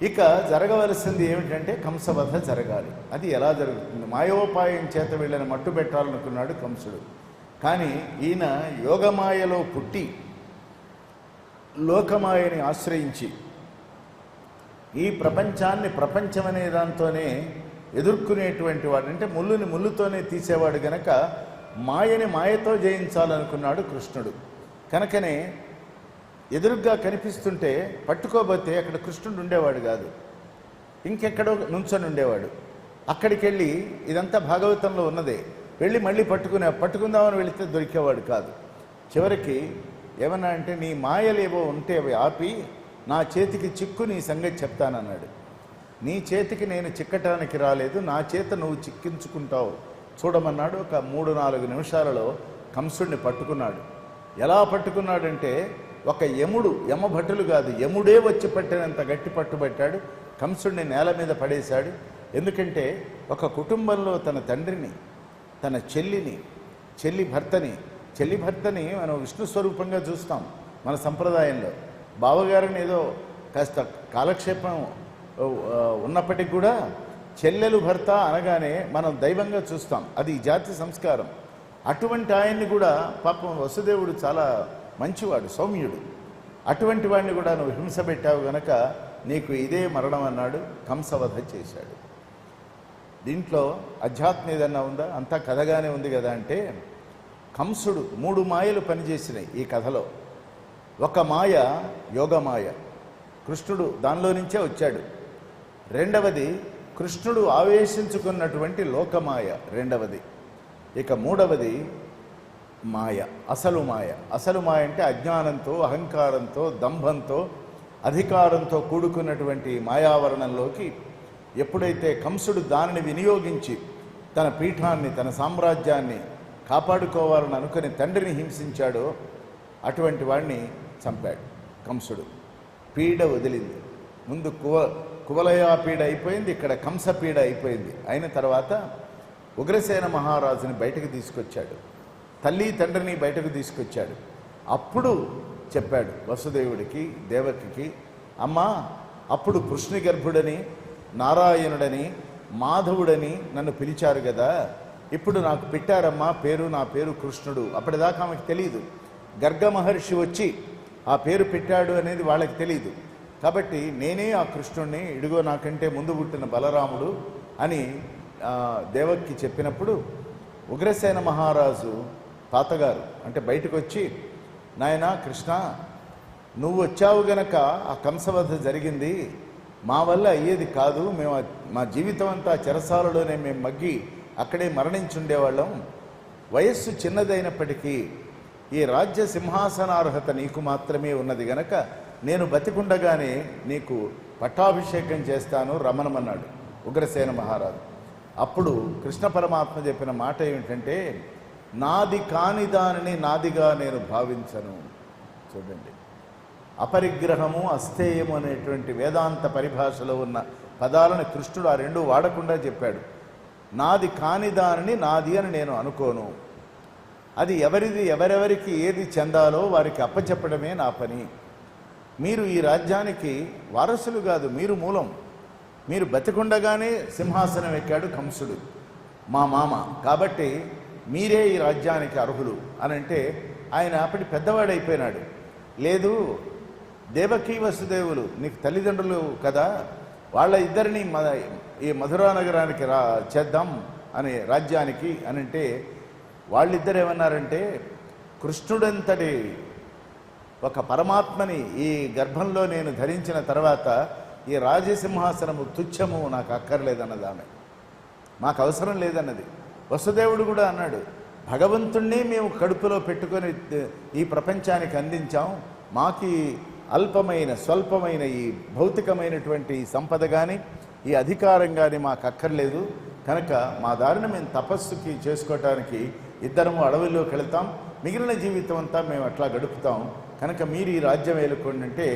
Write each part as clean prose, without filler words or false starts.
ఇక జరగవలసింది ఏమిటంటే కంసవధ జరగాలి. అది ఎలా జరుగుతుంది? మాయోపాయం చేత వీళ్ళని మట్టు పెట్టాలనుకున్నాడు కంసుడు. కానీ ఈయన యోగమాయలో పుట్టి లోకమాయని ఆశ్రయించి ఈ ప్రపంచాన్ని ప్రపంచమనే దాంతోనే ఎదుర్కొనేటువంటి వాడు, అంటే ముళ్ళుని ముళ్ళుతోనే తీసేవాడు గనక మాయని మాయతో జయించాలనుకున్నాడు కృష్ణుడు. కనుకనే ఎదురుగ్గా కనిపిస్తుంటే పట్టుకోబోతే అక్కడ కృష్ణుడు ఉండేవాడు కాదు, ఇంకెక్కడో నుంచొని ఉండేవాడు. అక్కడికి వెళ్ళి ఇదంతా భాగవతంలో ఉన్నదే, వెళ్ళి మళ్ళీ పట్టుకుందామని వెళితే దొరికేవాడు కాదు. చివరికి ఏమన్నా అంటే నీ మాయలేవో ఉంటే అవి ఆపి నా చేతికి చిక్కు, నీ సంగతి చెప్తానన్నాడు. నీ చేతికి నేను చిక్కటానికి రాలేదు, నా చేత నువ్వు చిక్కించుకుంటావు చూడమన్నాడు. ఒక 3-4 నిమిషాలలో కంసుడిని పట్టుకున్నాడు. ఎలా పట్టుకున్నాడంటే ఒక యమభటులు కాదు, యముడే వచ్చి పట్టినంత గట్టి పట్టుబట్టాడు. కంసుడిని నేల మీద పడేశాడు. ఎందుకంటే ఒక కుటుంబంలో తన తండ్రిని, తన చెల్లి భర్తని మనం విష్ణు స్వరూపంగా చూస్తాం మన సంప్రదాయంలో. బావగారిని ఏదో కాస్త కాలక్షేపం ఉన్నప్పటికీ కూడా చెల్లెలు భర్త అనగానే మనం దైవంగా చూస్తాం, అది జాతి సంస్కారం. అటువంటి ఆయన్ని కూడా పాపం వసుదేవుడు చాలా మంచివాడు, సౌమ్యుడు. అటువంటి వాడిని కూడా నువ్వు హింస పెట్టావు గనక నీకు ఇదే మరణం అన్నాడు. కంసవధ చేశాడు. దీంట్లో అధ్యాత్మం ఏదన్నా ఉందా? అంతా కథగానే ఉంది కదా అంటే, కంసుడు 3 మాయలు పనిచేసినాయి ఈ కథలో. ఒక మాయ యోగమాయ, కృష్ణుడు దానిలో నుంచే వచ్చాడు. రెండవది కృష్ణుడు ఆవేశించుకున్నటువంటి లోకమాయ రెండవది. ఇక మూడవది మాయ, అసలు మాయ అంటే అజ్ఞానంతో, అహంకారంతో, దంభంతో, అధికారంతో కూడుకున్నటువంటి మాయావరణంలోకి ఎప్పుడైతే కంసుడు దానిని వినియోగించి తన పీఠాన్ని, తన సామ్రాజ్యాన్ని కాపాడుకోవాలని అనుకుని తండ్రిని హింసించాడో అటువంటి వాడిని చంపాడు కంసుడు. పీడ వదిలింది. ముందు కువలయ పీడ అయిపోయింది, ఇక్కడ కంస పీడ అయిపోయింది. అయిన తర్వాత ఉగ్రసేన మహారాజుని బయటకు తీసుకొచ్చాడు, తల్లి తండ్రిని బయటకు తీసుకొచ్చాడు. అప్పుడు చెప్పాడు వసుదేవుడికి, దేవకికి, అమ్మా అప్పుడు కృష్ణ గర్భుడని, నారాయణుడని, మాధవుడని నన్ను పిలిచారు కదా, ఇప్పుడు నాకు పెట్టారమ్మా పేరు, నా పేరు కృష్ణుడు. అప్పటిదాకా ఆమెకు తెలియదు. గర్గ మహర్షి వచ్చి ఆ పేరు పెట్టాడు అనేది వాళ్ళకి తెలియదు. కాబట్టి నేనే ఆ కృష్ణుడిని, ఇడిగో నాకంటే ముందు పుట్టిన బలరాముడు అని దేవక్కి చెప్పినప్పుడు ఉగ్రసేన మహారాజు తాతగారు అంటే బయటకు వచ్చి, నాయనా కృష్ణ, నువ్వు వచ్చావు గనక ఆ కంసవధ జరిగింది, మా వల్ల అయ్యేది కాదు. మేము మా జీవితం అంతా చెరసాలలోనే మేము మగ్గి అక్కడే మరణించుండేవాళ్ళం. వయస్సు చిన్నదైనప్పటికీ ఈ రాజ్య సింహాసనార్హత నీకు మాత్రమే ఉన్నది గనక నేను బతికుండగానే నీకు పట్టాభిషేకం చేస్తాను రమణమన్నాడు ఉగ్రసేన మహారాజు. అప్పుడు కృష్ణ పరమాత్మ చెప్పిన మాట ఏమిటంటే, నాది కాని దానిని నాదిగా నేను భావించను. చూడండి, అపరిగ్రహము, అస్థేయము అనేటువంటి వేదాంత పరిభాషలో ఉన్న పదాలను కృష్ణుడు ఆ రెండు వాడకుండా చెప్పాడు. నాది కాని దానిని నాది అని నేను అనుకోను. అది ఎవరెవరికి ఏది చెందాలో వారికి అప్పచెప్పడమే నా పని. మీరు ఈ రాజ్యానికి వారసులు కాదు, మీరు మూలం. మీరు బతికుండగానే సింహాసనం ఎక్కాడు కంసుడు, మా మామ, కాబట్టి మీరే ఈ రాజ్యానికి అర్హులు అని అంటే ఆయన అప్పటి పెద్దవాడైపోయినాడు. లేదు, దేవకీ వసుదేవులు నీకు తల్లిదండ్రులు కదా, వాళ్ళ ఇద్దరిని ఈ మధురా నగరానికి చేద్దాం అనే రాజ్యానికి అని అంటే వాళ్ళిద్దరు ఏమన్నారంటే, కృష్ణుడంతటి ఒక పరమాత్మని ఈ గర్భంలో నేను ధరించిన తర్వాత ఈ రాజసింహాసనము తుచ్చము, నాకు అక్కర్లేదన్నది ఆమె, మాకు అవసరం లేదన్నది. వసుదేవుడు కూడా అన్నాడు, భగవంతుణ్ణి మేము కడుపులో పెట్టుకొని ఈ ప్రపంచానికి అందించాం, మాకి అల్పమైన స్వల్పమైన ఈ భౌతికమైనటువంటి సంపద కానీ ఈ అధికారం కానీ మాకు అక్కర్లేదు, కనుక మా దారిని మేము తపస్సుకి చేసుకోవటానికి ఇద్దరము అడవిలోకి వెళతాం, మిగిలిన జీవితం అంతా మేము అట్లా గడుపుతాం, కనుక మీరు ఈ రాజ్యం ఏలుకోండి అంటే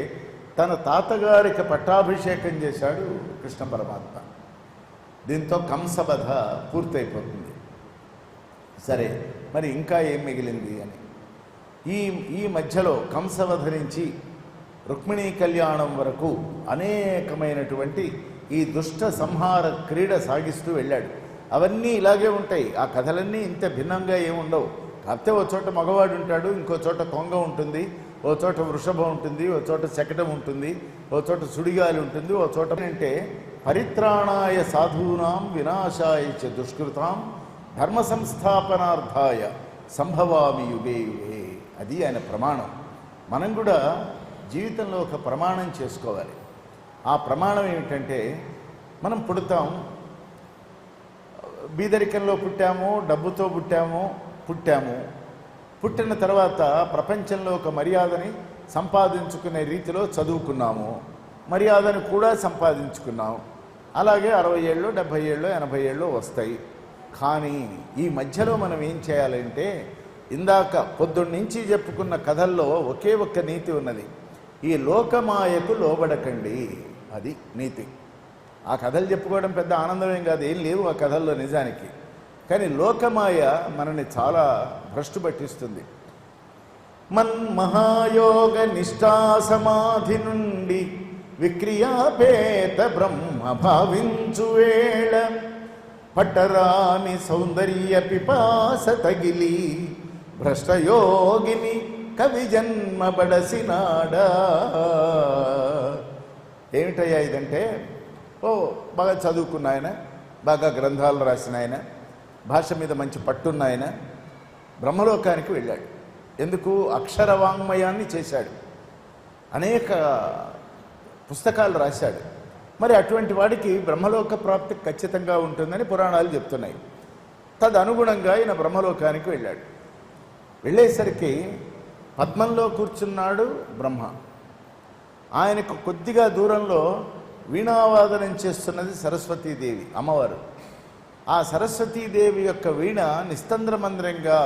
తన తాతగారికి పట్టాభిషేకం చేశాడు కృష్ణ పరమాత్మ. దీంతో కంసవధ పూర్తయిపోతుంది. సరే, మరి ఇంకా ఏం మిగిలింది అని ఈ మధ్యలో కంసవధ నుంచి రుక్మిణీ కళ్యాణం వరకు అనేకమైనటువంటి ఈ దుష్ట సంహార క్రీడ సాగిస్తూ వెళ్ళాడు. అవన్నీ ఇలాగే ఉంటాయి. ఆ కథలన్నీ ఇంత భిన్నంగా ఏముండవు. కాకపోతే ఓ చోట మగవాడు ఉంటాడు, ఇంకో చోట తొంగ ఉంటుంది, ఓ చోట వృషభం ఉంటుంది, ఓ చోట శకటం ఉంటుంది, ఓ చోట సుడిగాలి ఉంటుంది, ఓ చోట అంటే పరిత్రాణాయ సాధూనాం వినాశాయ చ దుష్కృతాం ధర్మ సంస్థాపనార్థాయ సంభవామి యుగే యుగే. అది ఆయన ప్రమాణం. మనం కూడా జీవితంలో ఒక ప్రమాణం చేసుకోవాలి. ఆ ప్రమాణం ఏమిటంటే, మనం పుడతాం, బీదరికంలో పుట్టాము, డబ్బుతో పుట్టాము. పుట్టిన తర్వాత ప్రపంచంలో ఒక మర్యాదని సంపాదించుకునే రీతిలో చదువుకున్నాము, మర్యాదను కూడా సంపాదించుకున్నాం. అలాగే 60 ఏళ్ళు, 70 ఏళ్ళు, 80 ఏళ్ళు వస్తాయి. కానీ ఈ మధ్యలో మనం ఏం చేయాలంటే, ఇందాక పొద్దున్నుంచి చెప్పుకున్న కథల్లో ఒకే ఒక్క నీతి ఉన్నది. ఈ లోకమాయకు లోబడకండి, అది నీతి. ఆ కథలు చెప్పుకోవడం పెద్ద ఆనందమేం కాదు, ఏం లేవు ఆ కథల్లో నిజానికి. కానీ లోకమాయ మనని చాలా భ్రష్టు పట్టిస్తుంది. మన్మహాయోగ నిష్ఠా సమాధి నుండి విక్రియాపేత బ్రహ్మ భావించు వేళ పట్టరాని సౌందర్య పిపాస తగిలి భ్రష్టయోగిని కవి జన్మ బడసినాడా. ఏమిటయ్యా ఇదంటే, బాగా చదువుకున్న ఆయన, బాగా గ్రంథాలు రాసిన ఆయన, భాష మీద మంచి పట్టున్న ఆయన బ్రహ్మలోకానికి వెళ్ళాడు. ఎందుకు? అక్షర వాంగ్మయాన్ని చేశాడు, అనేక పుస్తకాలు రాశాడు. మరి అటువంటి వాడికి బ్రహ్మలోక ప్రాప్తి ఖచ్చితంగా ఉంటుందని పురాణాలు చెప్తున్నాయి. తదనుగుణంగా ఆయన బ్రహ్మలోకానికి వెళ్ళాడు. వెళ్ళేసరికి పద్మంలో కూర్చున్నాడు బ్రహ్మ. ఆయనకు కొద్దిగా దూరంలో వీణావాదనం చేస్తున్నది సరస్వతీదేవి, అమ్మవారు. ఆ సరస్వతీదేవి యొక్క వీణ నిస్తంద్రమంద్రంగా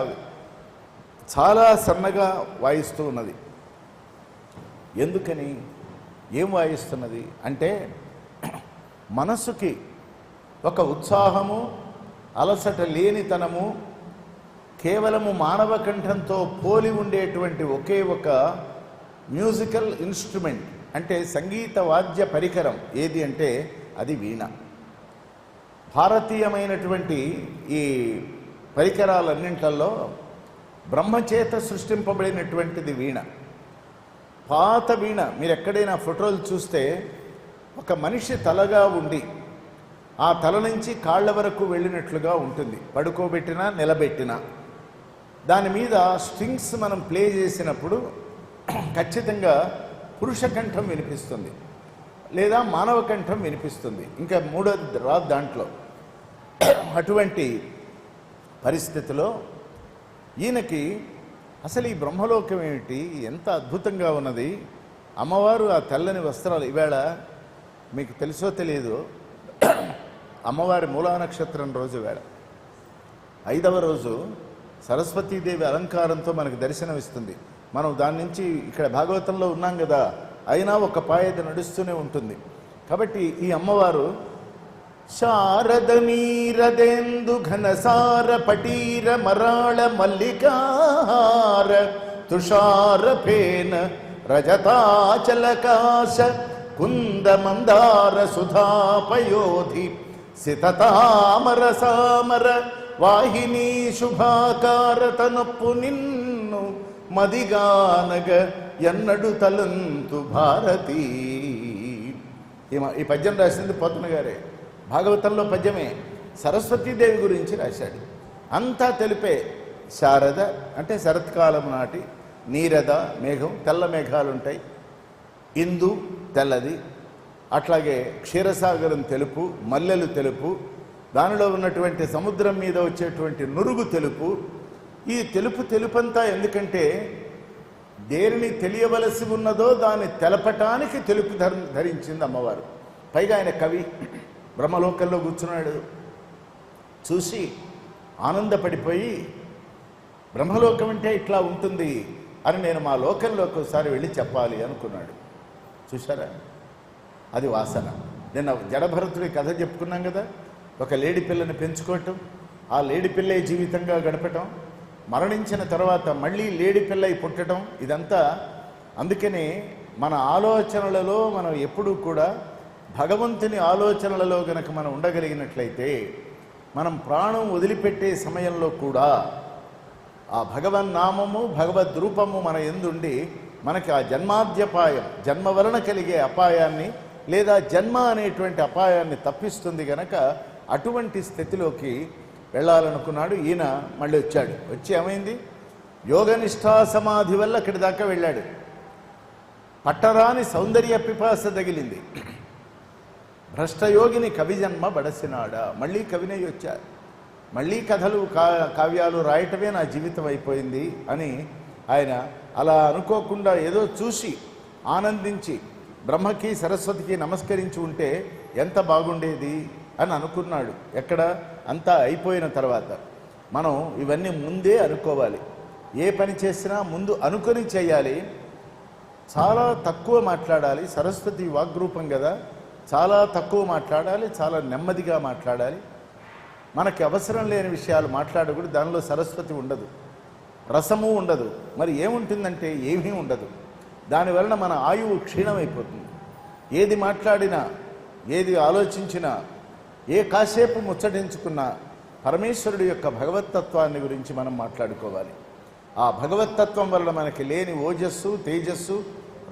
చాలా సన్నగా వాయిస్తూ ఉన్నది. ఎందుకని? ఏం వాయిస్తున్నది అంటే, మనస్సుకి ఒక ఉత్సాహము, అలసట లేనితనము, కేవలము మానవ కంఠంతో పోలి ఉండేటువంటి ఒకే ఒక మ్యూజికల్ ఇన్స్ట్రుమెంట్ అంటే సంగీత వాద్య పరికరం ఏది అంటే అది వీణ. భారతీయమైనటువంటి ఈ పరికరాలన్నింటిలో బ్రహ్మచేత సృష్టింపబడినటువంటిది వీణ. పాత వీణ మీరు ఎక్కడైనా ఫోటోలు చూస్తే ఒక మనిషి తలగా ఉండి ఆ తల నుంచి కాళ్ళ వరకు వెళ్ళినట్లుగా ఉంటుంది, పడుకోబెట్టినా నిలబెట్టినా. దాని మీద స్ట్రింగ్స్ మనం ప్లే చేసినప్పుడు ఖచ్చితంగా పురుష కంఠం వినిపిస్తుంది, లేదా మానవ కంఠం వినిపిస్తుంది, ఇంకా మూడోది రాదు దాంట్లో. అటువంటి పరిస్థితిలో ఈయనకి అసలు ఈ బ్రహ్మలోకం ఏమిటి, ఎంత అద్భుతంగా ఉన్నది. అమ్మవారు ఆ తెల్లని వస్త్రాలు, ఈవేళ మీకు తెలుసో తెలియదు, అమ్మవారి మూలా నక్షత్రం రోజు వేళ 5వ రోజు సరస్వతీదేవి అలంకారంతో మనకు దర్శనమిస్తుంది. మనం దాని నుంచి ఇక్కడ భాగవతంలో ఉన్నాం కదా, అయినా ఒక పాయద నడుస్తూనే ఉంటుంది. కాబట్టి ఈ అమ్మవారు శారద నీరదేందు ఘనసార పటీర మరాళ మల్లికార తుషార ఫేన రజతాచలకాశ కుంద మందార సుధాపయోధి సితతామర సామర వాహిని శుభాకార తనొప్పు నిన్ను మదిగానగ ఎన్నడు తలంతు భారతి. ఈ పద్యం రాసింది పోతన గారే, భాగవతంలో పద్యమే. సరస్వతీదేవి గురించి రాశాడు. అంతా తెలిపే. శారద అంటే శరత్కాలం నాటి, నీరద మేఘం, తెల్ల మేఘాలు ఉంటాయి, ఇందు తెల్లది, అట్లాగే క్షీరసాగరం తెలుపు, మల్లెలు తెలుపు, దానిలో ఉన్నటువంటి సముద్రం మీద వచ్చేటువంటి నురుగు తెలుపు. ఈ తెలుపంతా ఎందుకంటే దేనిని తెలియవలసి ఉన్నదో దాన్ని తెలపటానికి తెలుపు ధరించింది అమ్మవారు. పైగా ఆయన కవి, బ్రహ్మలోకంలో కూర్చున్నాడు. చూసి ఆనందపడిపోయి బ్రహ్మలోకం అంటే ఇట్లా ఉంటుంది అని నేను మా లోకంలోకి ఒకసారి వెళ్ళి చెప్పాలి అనుకున్నాడు. చూసారా, అది వాసన. నిన్న జడభరతుడి కథ చెప్పుకున్నాం కదా, ఒక లేడి పిల్లని పెంచుకోవటం, ఆ లేడి పిల్లే జీవితంగా గడపటం, మరణించిన తర్వాత మళ్ళీ లేడి పిల్లై పుట్టడం, ఇదంతా. అందుకనే మన ఆలోచనలలో మనం ఎప్పుడూ కూడా భగవంతుని ఆలోచనలలో గనక మనం ఉండగలిగినట్లయితే మనం ప్రాణం వదిలిపెట్టే సమయంలో కూడా ఆ భగవన్నామము భగవద్రూపము మన యందుండి మనకి ఆ జన్మాద్యపాయం, జన్మ వలన కలిగే అపాయాన్ని లేదా జన్మ అనేటువంటి అపాయాన్ని తప్పిస్తుంది గనక అటువంటి స్థితిలోకి వెళ్ళాలనుకున్నాడు. ఈయన మళ్ళీ వచ్చాడు. వచ్చి ఏమైంది, యోగనిష్టా సమాధి వల్ల అక్కడి దాకా వెళ్ళాడు. పట్టరాని సౌందర్య పిపాస తగిలింది. భ్రష్టయోగిని కవి జన్మ బడసినాడా, మళ్ళీ కవినై వచ్చారు. మళ్ళీ కథలు కావ్యాలు రాయటమే నా జీవితం అయిపోయింది అని ఆయన అలా అనుకోకుండా ఏదో చూసి ఆనందించి బ్రహ్మకి సరస్వతికి నమస్కరించి ఉంటే ఎంత బాగుండేది అని అనుకున్నాడు. ఎక్కడ, అంతా అయిపోయిన తర్వాత. మనం ఇవన్నీ ముందే అనుకోవాలి. ఏ పని చేసినా ముందు అనుకొని చేయాలి. చాలా తక్కువ మాట్లాడాలి. సరస్వతి వాగ్రూపం కదా, చాలా తక్కువ మాట్లాడాలి, చాలా నెమ్మదిగా మాట్లాడాలి. మనకి అవసరం లేని విషయాలు మాట్లాడకూడదు. దానిలో సరస్వతి ఉండదు, రసము ఉండదు. మరి ఏముంటుందంటే ఏమీ ఉండదు. దానివలన మన ఆయువు క్షీణమైపోతుంది. ఏది మాట్లాడినా, ఏది ఆలోచించినా, ఏ కాసేపు ముచ్చటించుకున్నా పరమేశ్వరుడు యొక్క భగవత్తత్వాన్ని గురించి మనం మాట్లాడుకోవాలి. ఆ భగవత్తత్వం వలన మనకి లేని ఓజస్సు, తేజస్సు,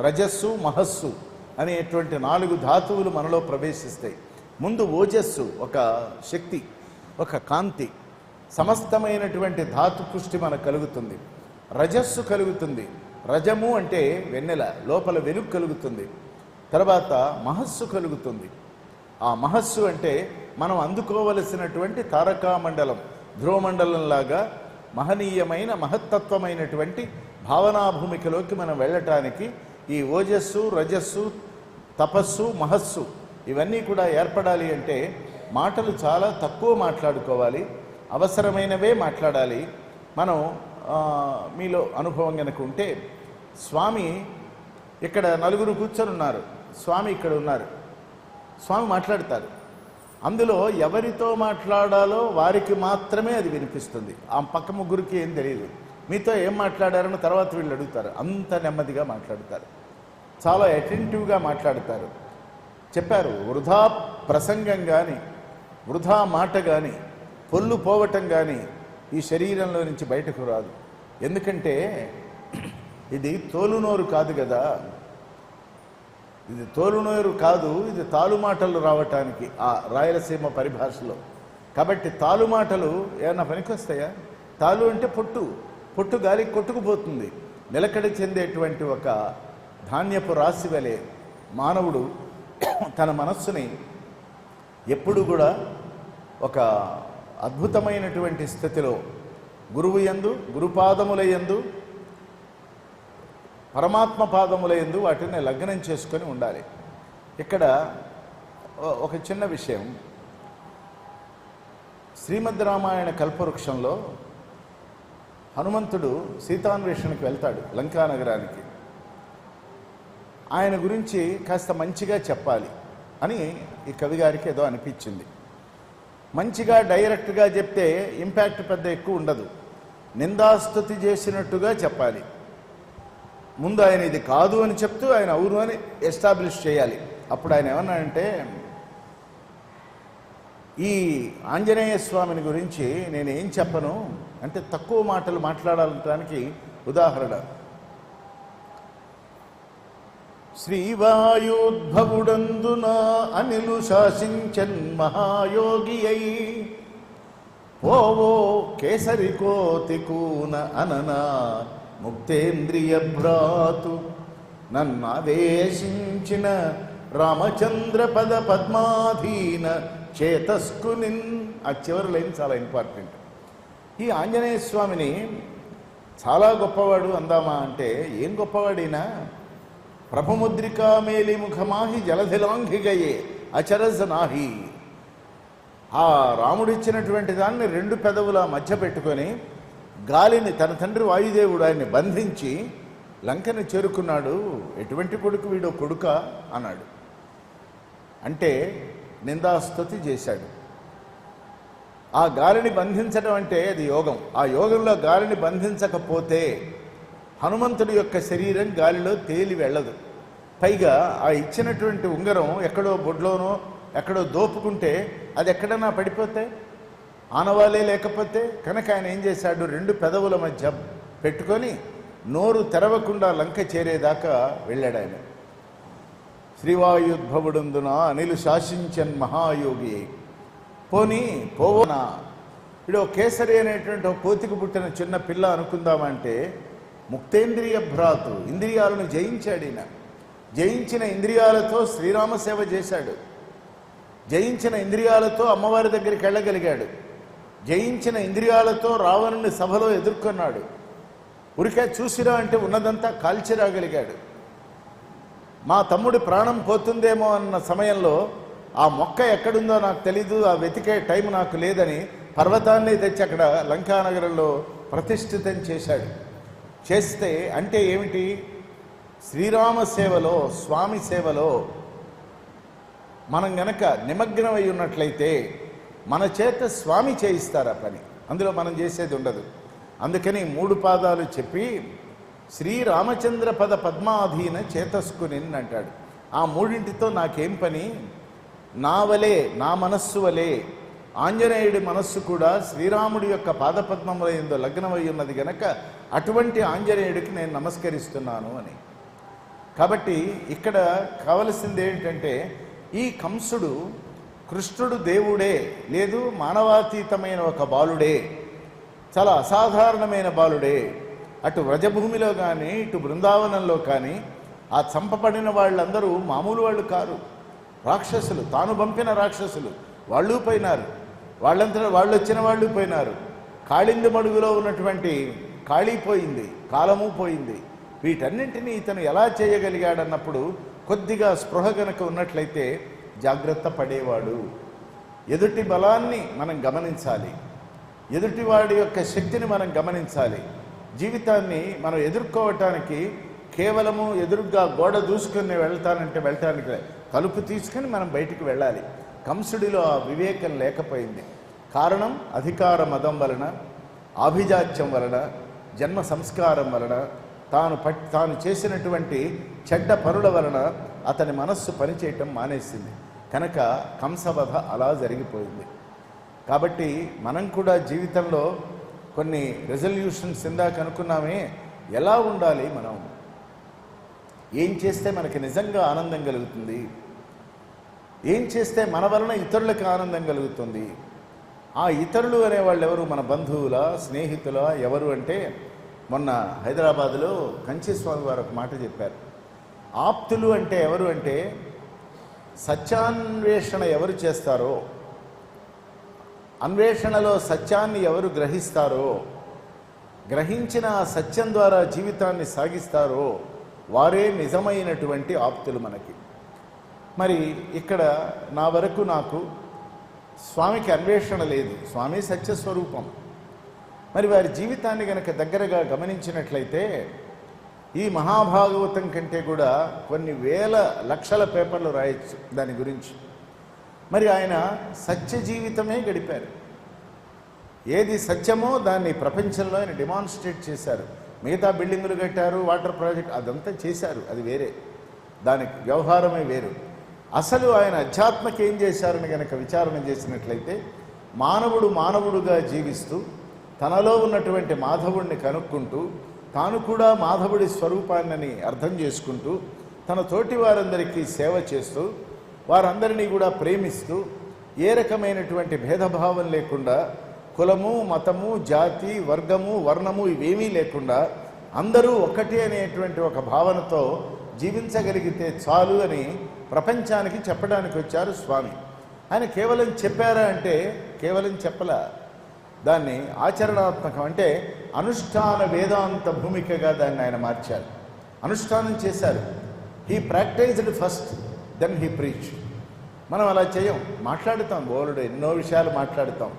రజస్సు, మహస్సు అనేటువంటి 4 ధాతువులు మనలో ప్రవేశిస్తాయి. ముందు ఓజస్సు ఒక శక్తి, ఒక కాంతి, సమస్తమైనటువంటి ధాతు పుష్టి మనకు కలుగుతుంది. రజస్సు కలుగుతుంది. రజము అంటే వెన్నెల, లోపల వెలుగు కలుగుతుంది. తర్వాత మహస్సు కలుగుతుంది. ఆ మహస్సు అంటే మనం అందుకోవలసినటువంటి తారకామండలం, ధ్రువమండలంలాగా మహనీయమైన మహత్తత్వమైనటువంటి భావనాభూమికలోకి మనం వెళ్ళటానికి ఈ ఓజస్సు, రజస్సు, తపస్సు, మహస్సు ఇవన్నీ కూడా ఏర్పడాలి అంటే మాటలు చాలా తక్కువ మాట్లాడుకోవాలి. అవసరమైనవే మాట్లాడాలి. మనం మీలో అనుభవం కనుక ఉంటే, స్వామి ఇక్కడ 4 కూర్చొని ఉన్నారు, స్వామి ఇక్కడ ఉన్నారు. స్వామి మాట్లాడతారు. అందులో ఎవరితో మాట్లాడాలో వారికి మాత్రమే అది వినిపిస్తుంది. ఆ పక్క ముగ్గురికి ఏం తెలియదు. మీతో ఏం మాట్లాడారని తర్వాత వీళ్ళు అడుగుతారు. అంత నెమ్మదిగా మాట్లాడతారు, చాలా అటెంటివ్గా మాట్లాడతారు. చెప్పారు, వృధా ప్రసంగం కానీ, వృధా మాట కానీ, పొల్లు పోవటం కానీ ఈ శరీరంలో నుంచి బయటకు రాదు. ఎందుకంటే ఇది తోలునోరు కాదు కదా, ఇది తోలునోరు కాదు, ఇది తాలుమాటలు రావటానికి ఆ రాయలసీమ పరిభాషలో. కాబట్టి తాలుమాటలు ఏమన్నా పనికొస్తాయా? తాలు అంటే పొట్టు, పొట్టు గాలికి కొట్టుకుపోతుంది. నిలకడ చెందేటువంటి ఒక ధాన్యపు రాశి వలె మానవుడు తన మనస్సుని ఎప్పుడు కూడా ఒక అద్భుతమైనటువంటి స్థితిలో గురువు యందు, గురుపాదముల యందు, పరమాత్మ పాదముల యందు వాటిని లగ్నం చేసుకొని ఉండాలి. ఇక్కడ ఒక చిన్న విషయం, శ్రీమద్ రామాయణ కల్పవృక్షంలో హనుమంతుడు సీతాన్వేషణకి వెళ్తాడు లంకా నగరానికి. ఆయన గురించి కాస్త మంచిగా చెప్పాలి అని ఈ కవిగారికి ఏదో అనిపించింది. మంచిగా డైరెక్ట్గా చెప్తే ఇంపాక్ట్ పెద్ద ఎక్కువ ఉండదు. నిందాస్తుతి చేసినట్టుగా చెప్పాలి. ముందు ఆయన ఇది కాదు అని చెప్తూ ఆయన అవును అని ఎస్టాబ్లిష్ చేయాలి. అప్పుడు ఆయన ఏమన్నాడంటే, ఈ ఆంజనేయ స్వామిని గురించి నేనేం చెప్పను అంటే, తక్కువ మాటలు మాట్లాడాలనడానికి ఉదాహరణ, శ్రీవాయుద్భవుడందున అనిలు శాసించన్ మహాయోగి అయి పోవో కేసరి కోతి కూన అననా ముక్తేంద్రియ భ్రాతు నన్నావేశించిన రామచంద్ర పద పద్మాధీన చేతస్కునిన్. ఆ చివరి లైన్ చాలా ఇంపార్టెంట్. ఈ ఆంజనేయ స్వామిని చాలా గొప్పవాడు అందామా అంటే, ఏం గొప్పవాడినా, ప్రభుముద్రికా మేలి ముఖమాహి జలధిలాంఘిగయే అచరజ నాహి. ఆ రాముడిచ్చినటువంటి దాన్ని 2 పెదవుల మధ్య పెట్టుకొని గాలిని, తన తండ్రి వాయుదేవుడు ఆయన్ని బంధించి లంకని చేరుకున్నాడు. ఎటువంటి కొడుకు వీడో కొడుక అన్నాడు. అంటే నిందాస్తుతి చేశాడు. ఆ గాలిని బంధించడం అంటే అది యోగం. ఆ యోగంలో గాలిని బంధించకపోతే హనుమంతుడి యొక్క శరీరం గాలిలో తేలి వెళ్ళదు. పైగా ఆ ఇచ్చినటువంటి ఉంగరం ఎక్కడో బొడ్లోనో ఎక్కడో దోపుకుంటే అది ఎక్కడన్నా పడిపోతే ఆనవాలే లేకపోతే కనుక ఆయన ఏం చేశాడు, 2 పెదవుల మధ్య పెట్టుకొని నోరు తెరవకుండా లంక చేరేదాకా వెళ్ళాడు ఆయన. శ్రీవాయుద్భవుడుందున అనిలు శాసించన్ మహాయోగి పోనీ పోవనా. ఇప్పుడు కేసరి అనేటువంటి ఒక కోతికి పుట్టిన చిన్న పిల్ల అనుకుందామంటే ముక్తేంద్రియ భ్రాతు, ఇంద్రియాలను జయించాడు ఈయన. జయించిన ఇంద్రియాలతో శ్రీరామ సేవ చేశాడు. జయించిన ఇంద్రియాలతో అమ్మవారి దగ్గరికి వెళ్ళగలిగాడు. జయించిన ఇంద్రియాలతో రావణుని సభలో ఎదుర్కొన్నాడు. ఉరికే చూసిరా అంటే ఉన్నదంతా కాల్చి రాగలిగాడు. మా తమ్ముడి ప్రాణం పోతుందేమో అన్న సమయంలో ఆ మొక్క ఎక్కడుందో నాకు తెలీదు, ఆ వెతికే టైం నాకు లేదని పర్వతాన్ని తెచ్చి అక్కడ లంకానగరంలో ప్రతిష్ఠితం చేశాడు. చేస్తే అంటే ఏమిటి, శ్రీరామ సేవలో స్వామి సేవలో మనం గనక నిమగ్నమై ఉన్నట్లయితే మన చేత స్వామి చేయిస్తారు ఆ పని, అందులో మనం చేసేది ఉండదు. అందుకని 3 పాదాలు చెప్పి శ్రీరామచంద్ర పద పద్మాధీన చేతస్కునిన్ అంటాడు. ఆ 3టితో నాకేం పని, నా వలే నా మనస్సు వలే ఆంజనేయుడి మనస్సు కూడా శ్రీరాముడి యొక్క పాదపద్మముల యందు లగ్నమై ఉన్నది గనక అటువంటి ఆంజనేయుడికి నేను నమస్కరిస్తున్నాను అని. కాబట్టి ఇక్కడ కావలసింది ఏంటంటే ఈ కంసుడు కృష్ణుడు దేవుడే లేదు, మానవాతీతమైన ఒక బాలుడే, చాలా అసాధారణమైన బాలుడే. అటు వ్రజభూమిలో కానీ ఇటు బృందావనంలో కానీ ఆ చంపబడిన వాళ్ళందరూ మామూలు వాళ్ళు కారు, రాక్షసులు, తాను పంపిన రాక్షసులు. వాళ్ళు పోయినారు, వాళ్ళంతా వాళ్ళు వచ్చిన వాళ్ళు పోయినారు. కాళింది మడుగులో ఉన్నటువంటి కాళీ పోయింది, కాలము పోయింది. వీటన్నింటినీ ఇతను ఎలా చేయగలిగాడన్నప్పుడు కొద్దిగా స్పృహ గనక ఉన్నట్లయితే జాగ్రత్త పడేవాడు. ఎదుటి బలాన్ని మనం గమనించాలి, ఎదుటివాడి యొక్క శక్తిని మనం గమనించాలి. జీవితాన్ని మనం ఎదుర్కోవటానికి కేవలము ఎదురుగా గోడ దూసుకొని వెళ్ళటానికి తలుపు తీసుకొని మనం బయటికి వెళ్ళాలి. కంసుడిలో ఆ వివేకం లేకపోయింది. కారణం అధికార మదం వలన, ఆభిజాత్యం వలన, జన్మ సంస్కారం వలన, తాను చేసినటువంటి చెడ్డ పనుల వలన అతని మనస్సు పనిచేయటం మానేసింది. కనుక కంసవధ అలా జరిగిపోయింది. కాబట్టి మనం కూడా జీవితంలో కొన్ని రెజల్యూషన్స్ ఇందాక అనుకున్నామే, ఎలా ఉండాలి, మనం ఏం చేస్తే మనకి నిజంగా ఆనందం కలుగుతుంది, ఏం చేస్తే మన వలన ఇతరులకు ఆనందం కలుగుతుంది. ఆ ఇతరులు అనేవాళ్ళు ఎవరు, మన బంధువుల, స్నేహితుల, ఎవరు అంటే మొన్న హైదరాబాదులో కంచిస్వామి వారు ఒక మాట చెప్పారు. ఆప్తులు అంటే ఎవరు అంటే సత్యాన్వేషణ ఎవరు చేస్తారో, అన్వేషణలో సత్యాన్ని ఎవరు గ్రహిస్తారో, గ్రహించిన ఆ సత్యం ద్వారా జీవితాన్ని సాగిస్తారో వారే నిజమైనటువంటి ఆప్తులు మనకి. మరి ఇక్కడ నా వరకు నాకు స్వామికి అన్వేషణ లేదు, స్వామి సత్యస్వరూపం. మరి వారి జీవితాన్ని గనక దగ్గరగా గమనించినట్లయితే ఈ మహాభాగవతం కంటే కూడా కొన్ని వేల లక్షల పేపర్లు రాయొచ్చు దాని గురించి. మరి ఆయన సత్య జీవితమే గడిపారు. ఏది సత్యమో దాన్ని ప్రపంచంలో ఆయన డెమాన్స్ట్రేట్ చేశారు. మిగతా బిల్డింగులు కట్టారు, వాటర్ ప్రాజెక్ట్ అదంతా చేశారు, అది వేరే, దానికి వ్యవహారమే వేరు. అసలు ఆయన అధ్యాత్మకి ఏం చేశారని గనక విచారణ చేసినట్లయితే మానవుడుగా జీవిస్తూ తనలో ఉన్నటువంటి మాధవుడిని కనుక్కుంటూ తాను కూడా మాధవుడి స్వరూపాన్ని అర్థం చేసుకుంటూ తన తోటి వారందరికీ సేవ చేస్తూ వారందరినీ కూడా ప్రేమిస్తూ ఏ రకమైనటువంటి భేదభావం లేకుండా కులము, మతము, జాతి, వర్గము, వర్ణము ఇవేమీ లేకుండా అందరూ ఒక్కటి అనేటువంటి ఒక భావనతో జీవించగలిగితే చాలు అని ప్రపంచానికి చెప్పడానికి వచ్చారు స్వామి. ఆయన కేవలం చెప్పారా అంటే కేవలం చెప్పలా, దాన్ని ఆచరణాత్మకం అంటే అనుష్ఠాన వేదాంత భూమికగా దాన్ని ఆయన మార్చారు, అనుష్ఠానం చేశారు. He practised first, then he preach. మనం అలా చేయం, మాట్లాడుతాం, బోలుడు ఎన్నో విషయాలు మాట్లాడుతాం,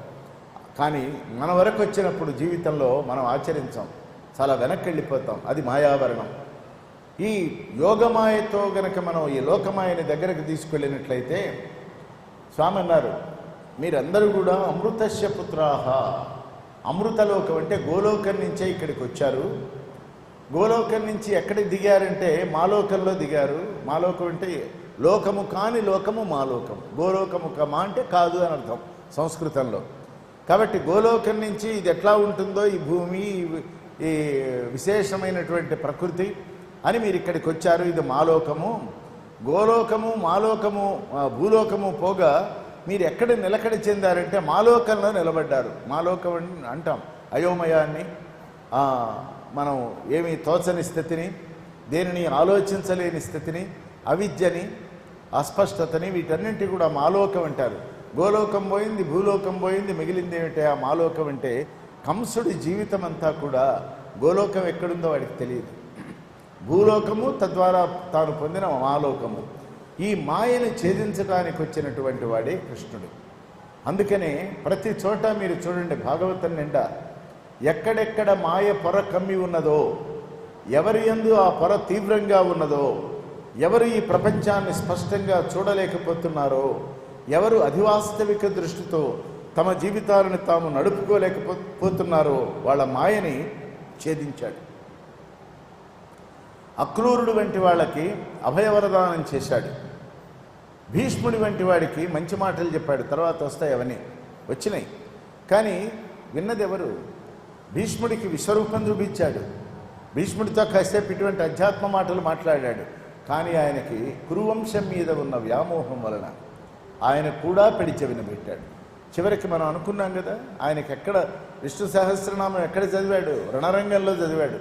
కానీ మన వరకు వచ్చినప్పుడు జీవితంలో మనం ఆచరించాం, చాలా వెనక్కి వెళ్ళిపోతాం. అది మాయావరణం. ఈ యోగమాయతో గనక మనం ఈ లోకమాయని దగ్గరకు తీసుకెళ్ళినట్లయితే స్వామి అన్నారు, మీరందరూ కూడా అమృతస్య పుత్రాహ, అమృతలోకం అంటే గోలోకం నుంచే ఇక్కడికి వచ్చారు. గోలోకం నుంచి ఎక్కడికి దిగారంటే మాలోకంలో దిగారు. మాలోకం అంటే లోకము కాని లోకము మాలోకం. గోలోకము మా అంటే కాదు అని అర్థం సంస్కృతంలో. కాబట్టి గోలోకం నుంచి ఇది ఎట్లా ఉంటుందో ఈ భూమి, ఈ విశేషమైనటువంటి ప్రకృతి అని మీరు ఇక్కడికి వచ్చారు. ఇది మాలోకము. గోలోకము, మాలోకము, భూలోకము పోగా మీరు ఎక్కడ నిలకడ చెందారంటే మాలోకంలో నిలబడ్డారు. మాలోకం అంటాం అయోమయాన్ని, మనం ఏమీ తోచని స్థితిని, దేనిని ఆలోచించలేని స్థితిని, అవిద్యని, అస్పష్టతని, వీటన్నింటి కూడా మాలోకం అంటారు. గోలోకం పోయింది, భూలోకం పోయింది, మిగిలింది ఏమిటి ఆ మాలోకం అంటే? కంసుడి జీవితం అంతా కూడా గోలోకం ఎక్కడుందో వాడికి తెలియదు. భూలోకము, తద్వారా తాను పొందిన మాలోకము, ఈ మాయను ఛేదించడానికి వచ్చినటువంటి వాడే కృష్ణుడు. అందుకనే ప్రతి చోట మీరు చూడండి, భాగవతం నిండా ఎక్కడెక్కడ మాయ పొర కమ్మి ఉన్నదో, ఎవరి యందు ఆ పొర తీవ్రంగా ఉన్నదో, ఎవరు ఈ ప్రపంచాన్ని స్పష్టంగా చూడలేకపోతున్నారో, ఎవరు అధివాస్తవిక దృష్టితో తమ జీవితాలను తాము నడుపుకోలేకపోతున్నారో వాళ్ళ మాయని ఛేదించాడు. అక్రూరుడు వంటి వాళ్ళకి అభయవరదానం చేశాడు. భీష్ముడి వంటి వాడికి మంచి మాటలు చెప్పాడు. తర్వాత వస్తాయి, అవన్నీ వచ్చినాయి. కానీ విన్నది ఎవరు? భీష్ముడికి విశ్వరూపం చూపించాడు. భీష్ముడితో కాసేపు ఇటువంటి అధ్యాత్మ మాటలు మాట్లాడాడు. కానీ ఆయనకి కురువంశం మీద ఉన్న వ్యామోహం వలన ఆయన కూడా పెడిచె వినబెట్టాడు. చివరికి మనం అనుకున్నాం కదా, ఆయనకి ఎక్కడ విష్ణు సహస్రనామం ఎక్కడ చదివాడు? రణరంగంలో చదివాడు.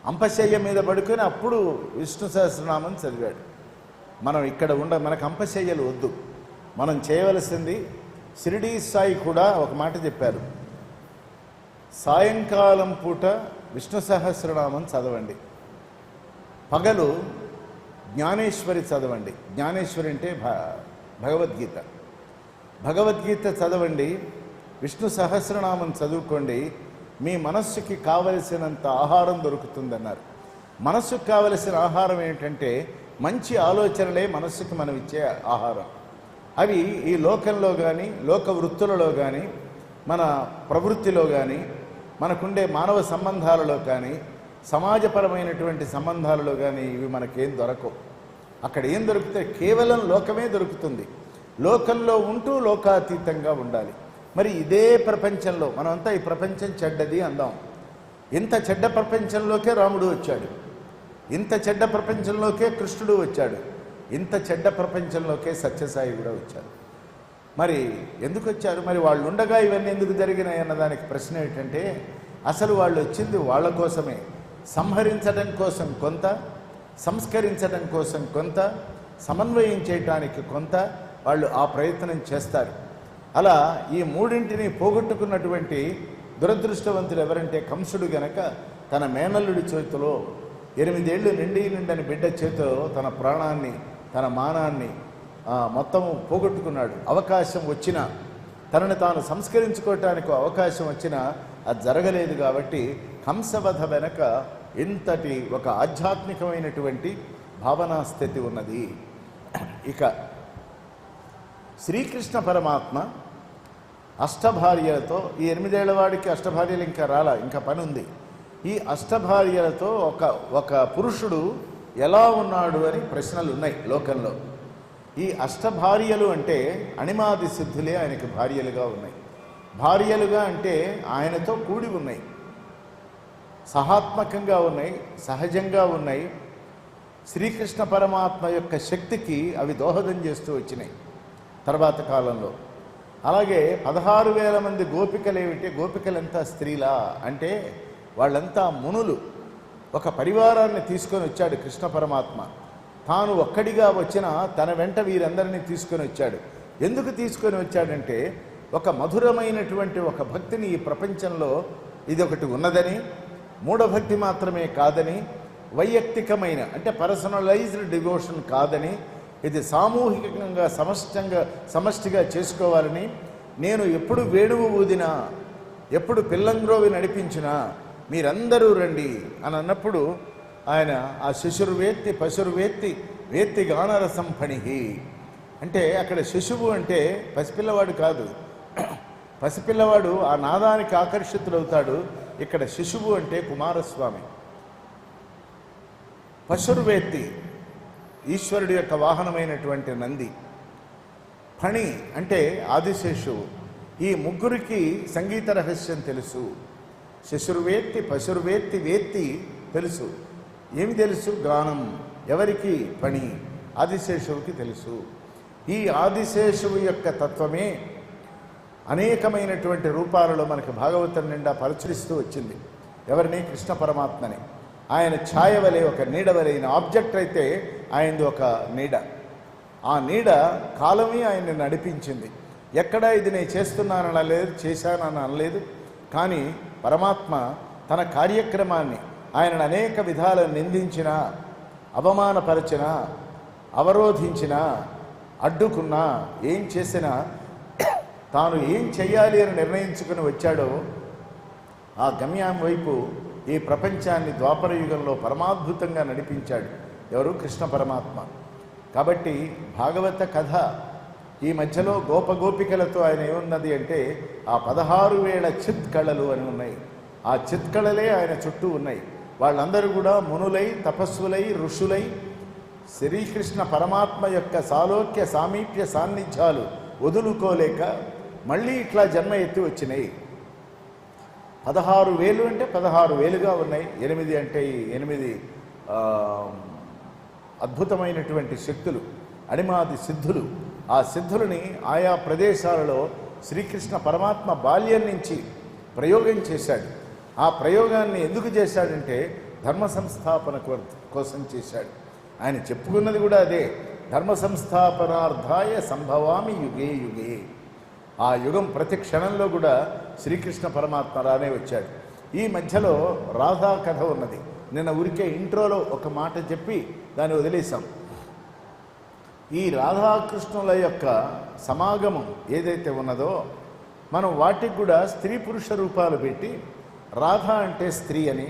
అంపశయ్య మీద పడుకొని అప్పుడు విష్ణు సహస్రనామం చదివాడు. మనం ఇక్కడ మనకు అంపశయ్యలు వద్దు. మనం చేయవలసింది, షిరిడీ సాయి కూడా ఒక మాట చెప్పారు, సాయంకాలం పూట విష్ణు సహస్రనామం చదవండి, పగలు జ్ఞానేశ్వరి చదవండి. జ్ఞానేశ్వరి అంటే భగవద్గీత. భగవద్గీత చదవండి, విష్ణు సహస్రనామం చదువుకోండి, మీ మనస్సుకి కావలసినంత ఆహారం దొరుకుతుందన్నారు. మనస్సుకు కావలసిన ఆహారం ఏంటంటే మంచి ఆలోచనలే మనస్సుకి మనం ఇచ్చే ఆహారం. అవి ఈ లోకంలో కానీ, లోక వృత్తులలో కానీ, మన ప్రవృత్తిలో కానీ, మనకుండే మానవ సంబంధాలలో కానీ, సమాజపరమైనటువంటి సంబంధాలలో కానీ ఇవి మనకేం దొరకవు. అక్కడ ఏం దొరుకుతాయి? కేవలం లోకమే దొరుకుతుంది. లోకంలో ఉంటూ లోకాతీతంగా ఉండాలి. మరి ఇదే ప్రపంచంలో మనమంతా ఈ ప్రపంచం చెడ్డది అందాం. ఇంత చెడ్డ ప్రపంచంలోకే రాముడు వచ్చాడు, ఇంత చెడ్డ ప్రపంచంలోకే కృష్ణుడు వచ్చాడు, ఇంత చెడ్డ ప్రపంచంలోకే సత్యసాయి కూడా వచ్చారు. మరి ఎందుకు వచ్చారు? మరి వాళ్ళు ఉండగా ఇవన్నీ ఎందుకు జరిగినాయి అన్నదానికి ప్రశ్న ఏంటంటే, అసలు వాళ్ళు వచ్చింది వాళ్ళ కోసమే. సంహరించడం కోసం కొంత, సంస్కరించడం కోసం కొంత, సమన్వయం చేయటానికి కొంత వాళ్ళు ఆ ప్రయత్నం చేస్తారు. అలా ఈ మూడింటిని పోగొట్టుకున్నటువంటి దురదృష్టవంతులు ఎవరంటే కంసుడు గనక తన మేనల్లుడి చేతిలో 8 ఏళ్ళు నిండని బిడ్డ చేతిలో తన ప్రాణాన్ని, తన మానాన్ని మొత్తము పోగొట్టుకున్నాడు. అవకాశం వచ్చినా, తనని తాను సంస్కరించుకోవటానికి అవకాశం వచ్చినా అది జరగలేదు. కాబట్టి కంసవధ వెనక ఇంతటి ఒక ఆధ్యాత్మికమైనటువంటి భావనా స్థితి ఉన్నది. ఇక శ్రీకృష్ణ పరమాత్మ అష్టభార్యలతో, ఈ 8 ఏళ్ల వాడికి అష్టభార్యలు ఇంకా రాలా, ఇంకా పని ఉంది. ఈ అష్టభార్యలతో ఒక పురుషుడు ఎలా ఉన్నాడు అని ప్రశ్నలు ఉన్నాయి లోకంలో. ఈ అష్టభార్యలు అంటే అణిమాది సిద్ధులే ఆయనకి భార్యలుగా ఉన్నాయి. భార్యలుగా అంటే ఆయనతో కూడి ఉన్నాయి, సహాత్మకంగా ఉన్నాయి, సహజంగా ఉన్నాయి. శ్రీకృష్ణ పరమాత్మ యొక్క శక్తికి అవి దోహదం చేస్తూ వచ్చినాయి తర్వాత కాలంలో. అలాగే 16,000 మంది గోపికలేమిటి? గోపికలంతా స్త్రీలా అంటే వాళ్ళంతా మునులు. ఒక పరివారాన్ని తీసుకొని వచ్చాడు కృష్ణ పరమాత్మ. తాను ఒక్కడిగా వచ్చిన తన వెంట వీరందరినీ తీసుకొని వచ్చాడు. ఎందుకు తీసుకొని వచ్చాడంటే, ఒక మధురమైనటువంటి ఒక భక్తిని ఈ ప్రపంచంలో ఇది ఒకటి ఉన్నదని, మూఢభక్తి మాత్రమే కాదని, వైయక్తికమైన అంటే పర్సనలైజ్డ్ డివోషన్ కాదని, ఇది సామూహికంగా సమష్టిగా చేసుకోవాలని, నేను ఎప్పుడు వేణువు ఊదినా, ఎప్పుడు పిల్లంగ్రోవి నడిపించినా మీరందరూ రండి అని అన్నప్పుడు ఆయన ఆ శిశుర్వేత్తి పశుర్వేత్తి వేత్తి గానరసం ఫణిహి అంటే అక్కడ శిశువు అంటే పసిపిల్లవాడు కాదు. పసిపిల్లవాడు ఆ నాదానికి ఆకర్షితులవుతాడు. ఇక్కడ శిశువు అంటే కుమారస్వామి. పశుర్వేత్తి ఈశ్వరుడి యొక్క వాహనమైనటువంటి నంది, ఫణి అంటే ఆదిశేషువు. ఈ ముగ్గురికి సంగీత రహస్యం తెలుసు. శశుర్వేత్తి, పశుర్వేత్తి, వేత్తి తెలుసు. ఏమి తెలుసు? గానం. ఎవరికి? ఫణి, ఆదిశేషువుకి తెలుసు. ఈ ఆదిశేషువు యొక్క తత్వమే అనేకమైనటువంటి రూపాలలో మనకు భాగవతం నిండా పరిచరిస్తూ వచ్చింది. ఎవరిని? కృష్ణ పరమాత్మని. ఆయన ఛాయ వలె, ఒక నీడ వలె. ఈయన ఆబ్జెక్ట్ అయితే ఆయనది ఒక నీడ. ఆ నీడ కాలమే ఆయన్ని నడిపించింది. ఎక్కడా ఇది నేను చేస్తున్నానని అనలేదు, చేశానని అనలేదు. కానీ పరమాత్మ తన కార్యక్రమాన్ని ఆయనను అనేక విధాలు నిందించినా, అవమానపరచినా, అవరోధించినా, అడ్డుకున్నా, ఏం చేసినా తాను ఏం చెయ్యాలి అని నిర్ణయించుకుని వచ్చాడో ఆ గమ్యం వైపు ఈ ప్రపంచాన్ని ద్వాపర యుగంలో పరమాద్భుతంగా నడిపించాడు. ఎవరు? కృష్ణ పరమాత్మ. కాబట్టి భాగవత కథ ఈ మధ్యలో గోపగోపికలతో ఆయన ఏమున్నది అంటే ఆ 16,000 చిత్కళలు అని ఉన్నాయి. ఆ చిత్కళలే ఆయన చుట్టూ ఉన్నాయి. వాళ్ళందరూ కూడా మునులై, తపస్సులై, ఋషులై శ్రీకృష్ణ పరమాత్మ యొక్క సాలోక్య సామీప్య సాన్నిధ్యాలు వదులుకోలేక మళ్ళీ ఇట్లా జన్మ ఎత్తి వచ్చినాయి. 16,000 అంటే 16,000గా ఉన్నాయి. 8 అంటే 8 అద్భుతమైనటువంటి శక్తులు, అణిమాది సిద్ధులు. ఆ సిద్ధులని ఆయా ప్రదేశాలలో శ్రీకృష్ణ పరమాత్మ బాల్యం నుంచి ప్రయోగం చేశాడు. ఆ ప్రయోగాన్ని ఎందుకు చేశాడంటే ధర్మ సంస్థాపన కోసం చేశాడు. ఆయన చెప్పుకున్నది కూడా అదే, ధర్మ సంస్థాపనార్థాయ సంభవామి యుగే యుగే. ఆ యుగం ప్రతి క్షణంలో కూడా శ్రీకృష్ణ పరమాత్మ రానే వచ్చాడు. ఈ మధ్యలో రాధా కథ ఉన్నది. నిన్న ఊరికే ఇంట్రోలో ఒక మాట చెప్పి దాన్ని వదిలేశాం. ఈ రాధాకృష్ణుల యొక్క సమాగమం ఏదైతే ఉన్నదో మనం వాటికి కూడా స్త్రీ పురుష రూపాలు పెట్టి రాధ అంటే స్త్రీ అని,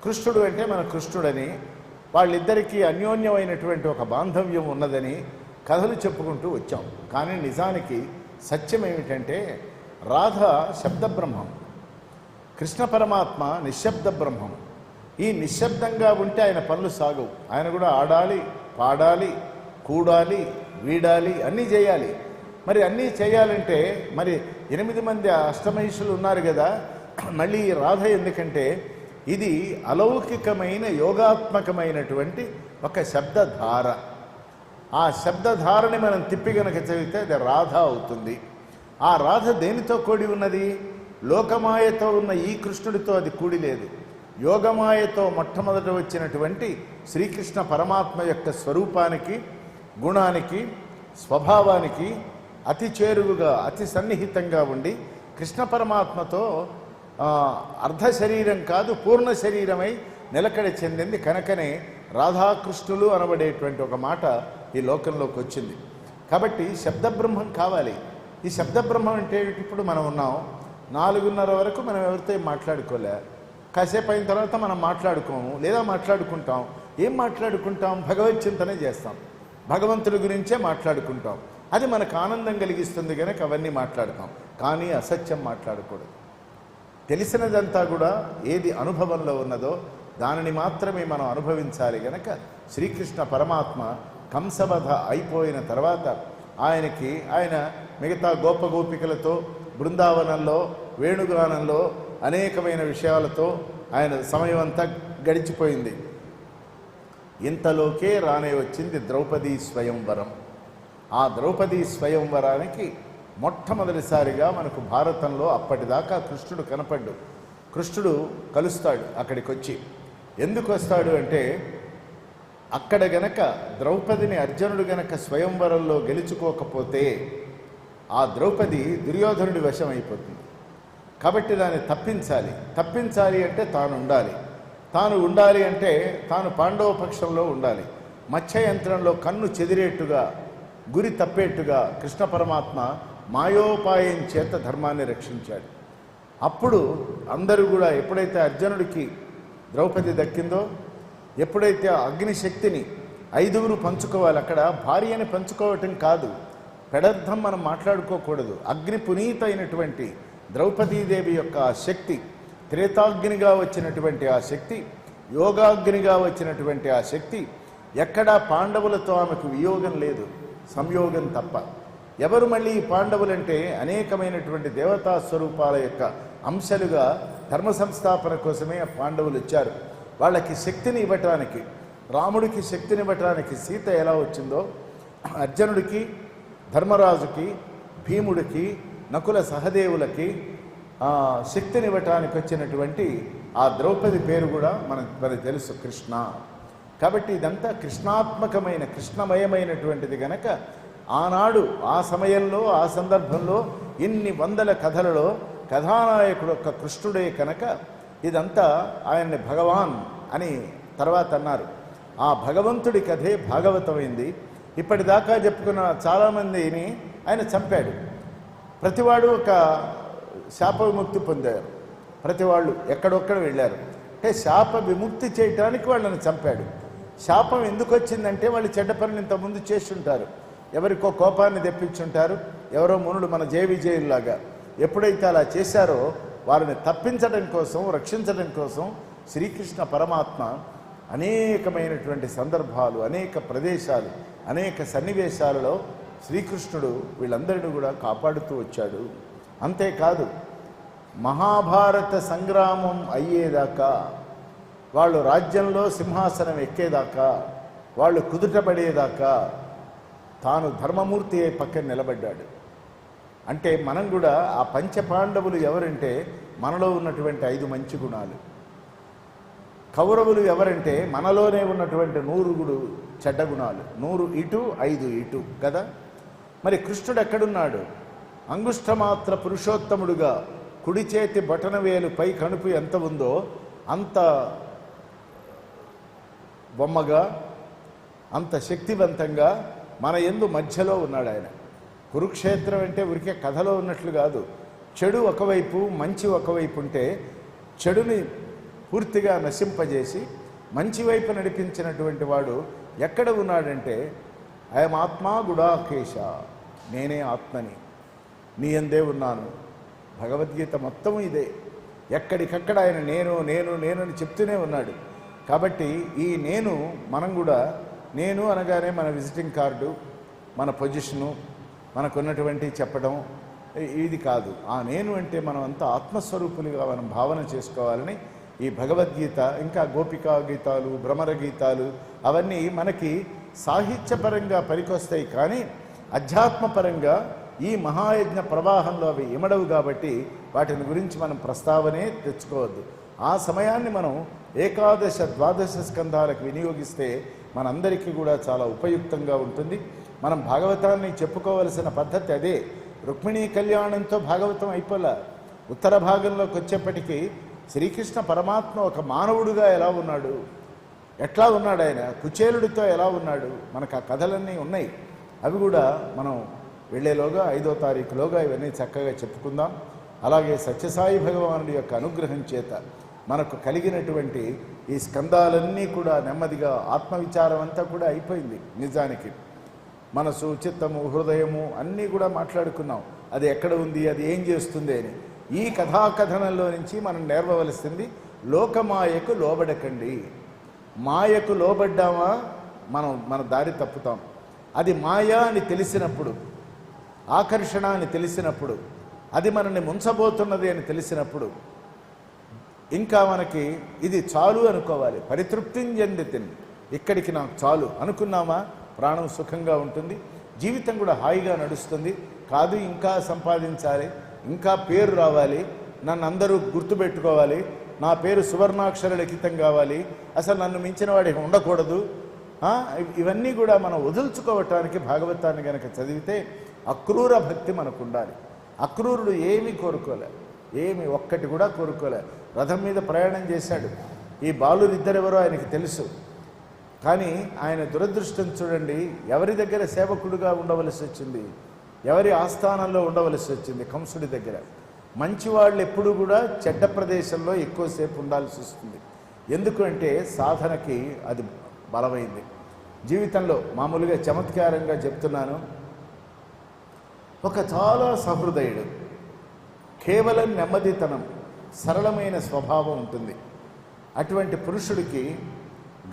కృష్ణుడు అంటే మన కృష్ణుడని, వాళ్ళిద్దరికీ అన్యోన్యమైనటువంటి ఒక బాంధవ్యం ఉన్నదని కథలు చెప్పుకుంటూ వచ్చాం. కానీ నిజానికి సత్యం ఏమిటంటే రాధ శబ్దబ్రహ్మం, కృష్ణ పరమాత్మ నిశ్శబ్ద బ్రహ్మం. ఈ నిశ్శబ్దంగా ఉంటే ఆయన పనులు సాగవు. ఆయన కూడా ఆడాలి, పాడాలి, కూడాలి, వీడాలి, అన్నీ చేయాలి. మరి అన్నీ చేయాలంటే మరి 8 మంది అష్టమహిషులు ఉన్నారు కదా, మళ్ళీ రాధ ఎందుకంటే ఇది అలౌకికమైన యోగాత్మకమైనటువంటి ఒక శబ్దధార. ఆ శబ్దధారని మనం తిప్పి గనక చదివితే అది రాధ అవుతుంది. ఆ రాధ దేనితో కూడి ఉన్నది? లోకమాయతో ఉన్న ఈ కృష్ణుడితో అది కూడి లేదు. యోగమాయతో మొట్టమొదట వచ్చినటువంటి శ్రీకృష్ణ పరమాత్మ యొక్క స్వరూపానికి, గుణానికి, స్వభావానికి అతి చేరువుగా, అతి సన్నిహితంగా ఉండి కృష్ణ పరమాత్మతో అర్ధ శరీరం కాదు పూర్ణ శరీరమై నిలకడ చెందింది. కనుకనే రాధాకృష్ణులు అనబడేటువంటి ఒక మాట ఈ లోకంలోకి వచ్చింది. కాబట్టి శబ్దబ్రహ్మం కావాలి. ఈ శబ్దబ్రహ్మం అంటే ఇప్పుడు మనం ఉన్నాం, 4:30 వరకు మనం ఎవరితో మాట్లాడుకోలే. కాసేపు అయిన తర్వాత మనం మాట్లాడుకోము, లేదా మాట్లాడుకుంటాం. ఏం మాట్లాడుకుంటాం? భగవత్ చింతనే చేస్తాం, భగవంతుడి గురించే మాట్లాడుకుంటాం. అది మనకు ఆనందం కలిగిస్తుంది కనుక అవన్నీ మాట్లాడతాం. కానీ అసత్యం మాట్లాడకూడదు. తెలిసినదంతా కూడా ఏది అనుభవంలో ఉన్నదో దానిని మాత్రమే మనం అనుభవించాలి. గనక శ్రీకృష్ణ పరమాత్మ కంసవధ అయిపోయిన తర్వాత ఆయన మిగతా గోపగోపికలతో బృందావనంలో వేణుగానంలో అనేకమైన విషయాలతో ఆయన సమయం అంతా గడిచిపోయింది. ఇంతలోకే రానే వచ్చింది ద్రౌపదీ స్వయంవరం. ఆ ద్రౌపదీ స్వయంవరానికి మొట్టమొదటిసారిగా మనకు భారతంలో అప్పటిదాకా కృష్ణుడు కనపడ్డు. కృష్ణుడు కలుస్తాడు అక్కడికి వచ్చి. ఎందుకు వస్తాడు అంటే అక్కడ గనక ద్రౌపదిని అర్జునుడు గనక స్వయంవరంలో గెలుచుకోకపోతే ఆ ద్రౌపది దుర్యోధనుడి వశం అయిపోతుంది. కాబట్టి దాన్ని తప్పించాలి అంటే తాను ఉండాలి అంటే తాను పాండవ పక్షంలో ఉండాలి. మత్స్యయంత్రంలో కన్ను చెదిరేట్టుగా, గురి తప్పేట్టుగా కృష్ణ పరమాత్మ మాయోపాయం చేత ధర్మాన్ని రక్షించాడు. అప్పుడు అందరూ కూడా ఎప్పుడైతే అర్జునుడికి ద్రౌపది దక్కిందో, ఎప్పుడైతే అగ్నిశక్తిని 5 పంచుకోవాలి, అక్కడ భార్యని పంచుకోవటం కాదు, పెడర్థం మనం మాట్లాడుకోకూడదు. అగ్ని పునీత అయినటువంటి ద్రౌపదీదేవి యొక్క ఆ శక్తి, త్రేతాగ్నిగా వచ్చినటువంటి ఆ శక్తి యోగాగ్నిగా వచ్చినటువంటి ఆ శక్తి ఎక్కడా పాండవులతో ఆమెకు వియోగం లేదు, సంయోగం తప్ప. ఎవరు మళ్ళీ ఈ పాండవులంటే అనేకమైనటువంటి దేవతా స్వరూపాల యొక్క అంశాలుగా ధర్మ సంస్థాపన కోసమే ఆ పాండవులు వచ్చారు. వాళ్ళకి శక్తిని ఇవ్వటానికి, రాముడికి శక్తిని ఇవ్వటానికి సీత ఎలా వచ్చిందో, అర్జునుడికి, ధర్మరాజుకి, భీముడికి, నకుల సహదేవులకి శక్తిని ఇవ్వటానికి వచ్చినటువంటి ఆ ద్రౌపది పేరు కూడా మనకు తెలుసు, కృష్ణ. కాబట్టి ఇదంతా కృష్ణాత్మకమైన, కృష్ణమయమైనటువంటిది గనక ఆనాడు ఆ సమయంలో ఆ సందర్భంలో ఇన్ని వందల కథలలో కథానాయకుడు ఒక్క కృష్ణుడే కనుక ఇదంతా ఆయన్ని భగవాన్ అని తర్వాత అన్నారు. ఆ భగవంతుడి కథే భాగవతమైంది. ఇప్పటిదాకా చెప్పుకున్న చాలామందిని ఆయన చంపాడు. ప్రతివాడు ఒక శాప విముక్తి పొందారు, ప్రతి వాళ్ళు ఎక్కడొక్కడ వెళ్ళారు. అంటే శాప విముక్తి చేయటానికి వాళ్ళని చంపాడు. శాపం ఎందుకు వచ్చిందంటే వాళ్ళు చెడ్డ పనులు ఇంతకుముందు చేస్తుంటారు, ఎవరికో కోపాన్ని తెప్పించుంటారు, ఎవరో మునులు మన జయ విజయుల్లాగా ఎప్పుడైతే అలా చేశారో వారిని తప్పించడం కోసం, రక్షించడం కోసం శ్రీకృష్ణ పరమాత్మ అనేకమైనటువంటి సందర్భాలు, అనేక ప్రదేశాలు, అనేక సన్నివేశాలలో శ్రీకృష్ణుడు వీళ్ళందరినీ కూడా కాపాడుతూ వచ్చాడు. అంతేకాదు మహాభారత సంగ్రామం అయ్యేదాకా, వాళ్ళు రాజ్యంలో సింహాసనం ఎక్కేదాకా, వాళ్ళు కుదుటపడేదాకా తాను ధర్మమూర్తి అయి పక్కన నిలబడ్డాడు. అంటే మనం కూడా ఆ పంచపాండవులు ఎవరంటే మనలో ఉన్నటువంటి 5 మంచి గుణాలు, కౌరవులు ఎవరంటే మనలోనే ఉన్నటువంటి 100 చెడ్డ గుణాలు, 100 ఇటు 5 ఇటు కదా. మరి కృష్ణుడు ఎక్కడున్నాడు? అంగుష్టమాత్ర పురుషోత్తముడుగా కుడి చేతి బొటన వేలు పై కణుపు ఎంత ఉందో అంత బొమ్మగా, అంత శక్తివంతంగా మన యందు మధ్యలో ఉన్నాడు ఆయన. కురుక్షేత్రం అంటే ఉరికే కథలో ఉన్నట్లు కాదు. చెడు ఒకవైపు, మంచి ఒకవైపు ఉంటే చెడుని పూర్తిగా నశింపజేసి మంచి వైపు నడిపించినటువంటి వాడు ఎక్కడ ఉన్నాడంటే అయం ఆత్మా గుడాకేశ, నేనే ఆత్మని, నీ యందే ఉన్నాను. భగవద్గీత మొత్తం ఇదే. ఎక్కడికక్కడ ఆయన నేను నేను నేను అని చెప్తూనే ఉన్నాడు. కాబట్టి ఈ నేను, మనం కూడా నేను అనగానే మన విజిటింగ్ కార్డు, మన పొజిషను, మనకున్నటువంటి చెప్పడం ఇది కాదు. ఆ నేను అంటే మనం అంతా ఆత్మస్వరూపులుగా మనం భావన చేసుకోవాలని ఈ భగవద్గీత, ఇంకా గోపికా గీతాలు, భ్రమర గీతాలు అవన్నీ మనకి సాహిత్యపరంగా పనికొస్తాయి, కానీ అధ్యాత్మపరంగా ఈ మహాయజ్ఞ ప్రవాహంలో అవి ఇమడవు. కాబట్టి వాటిని గురించి మనం ప్రస్తావనే తెచ్చుకోవద్దు. ఆ సమయాన్ని మనం 11, 12 స్కంధాలకు వినియోగిస్తే మనందరికీ కూడా చాలా ఉపయుక్తంగా ఉంటుంది. మనం భాగవతాన్ని చెప్పుకోవలసిన పద్ధతి అదే. రుక్మిణీ కళ్యాణంతో భాగవతం అయిపోలే. ఉత్తర భాగంలోకి వచ్చేప్పటికీ శ్రీకృష్ణ పరమాత్మ ఒక మానవుడిగా ఎలా ఉన్నాడు, ఎట్లా ఉన్నాడు, ఆయన కుచేలుడితో ఎలా ఉన్నాడు, మనకు ఆ కథలన్నీ ఉన్నాయి. అవి కూడా మనం వెళ్ళేలోగా 5వ తారీఖులోగా ఇవన్నీ చక్కగా చెప్పుకుందాం. అలాగే సత్యసాయి భగవానుడి యొక్క అనుగ్రహం చేత మనకు కలిగినటువంటి ఈ స్కందాలన్నీ కూడా నెమ్మదిగా ఆత్మవిచారం అంతా కూడా అయిపోయింది. నిజానికి మనసు, చిత్తము, హృదయము అన్నీ కూడా మాట్లాడుకున్నాం. అది ఎక్కడ ఉంది, అది ఏం చేస్తుంది అని. ఈ కథాకథనంలో నుంచి మనం నేర్వవలసింది లోకమాయకు లోబడకండి. మాయకు లోబడ్డామా మన దారి తప్పుతాం. అది మాయా అని తెలిసినప్పుడు, ఆకర్షణ అని తెలిసినప్పుడు, అది మనల్ని ముంచబోతున్నది అని తెలిసినప్పుడు ఇంకా మనకి ఇది చాలు అనుకోవాలి. పరితృప్తిని చెందితిని, ఇక్కడికి నాకు చాలు అనుకున్నామా ప్రాణం సుఖంగా ఉంటుంది, జీవితం కూడా హాయిగా నడుస్తుంది. కాదు ఇంకా సంపాదించాలి, ఇంకా పేరు రావాలి, నన్ను అందరూ గుర్తుపెట్టుకోవాలి, నా పేరు సువర్ణాక్షర లిఖితం కావాలి, అసలు నన్ను మించిన వాడికి ఉండకూడదు, ఇవన్నీ కూడా మనం వదులుచుకోవటానికి భాగవతాన్ని కనుక చదివితే అక్రూర భక్తి మనకు ఉండాలి. అక్రూరుడు ఏమీ కోరుకోలే, ఏమి ఒక్కటి కూడా కోరుకోలే. రథం మీద ప్రయాణం చేశాడు. ఈ బాలురు ఇద్దరెవరో ఆయనకి తెలుసు. కానీ ఆయన దురదృష్టం చూడండి, ఎవరి దగ్గర సేవకుడుగా ఉండవలసి వచ్చింది, ఎవరి ఆస్థానంలో ఉండవలసి వచ్చింది? కంసుడి దగ్గర. మంచివాళ్ళు ఎప్పుడు కూడా చెడ్డ ప్రదేశంలో ఎక్కువసేపు ఉండాల్సి వస్తుంది. ఎందుకంటే సాధనకి అది బలమైంది. జీవితంలో మామూలుగా చమత్కారంగా చెప్తున్నాను, ఒక చాలా సహృదయుడు, కేవలం నెమ్మదితనం, సరళమైన స్వభావం ఉంటుంది. అటువంటి పురుషుడికి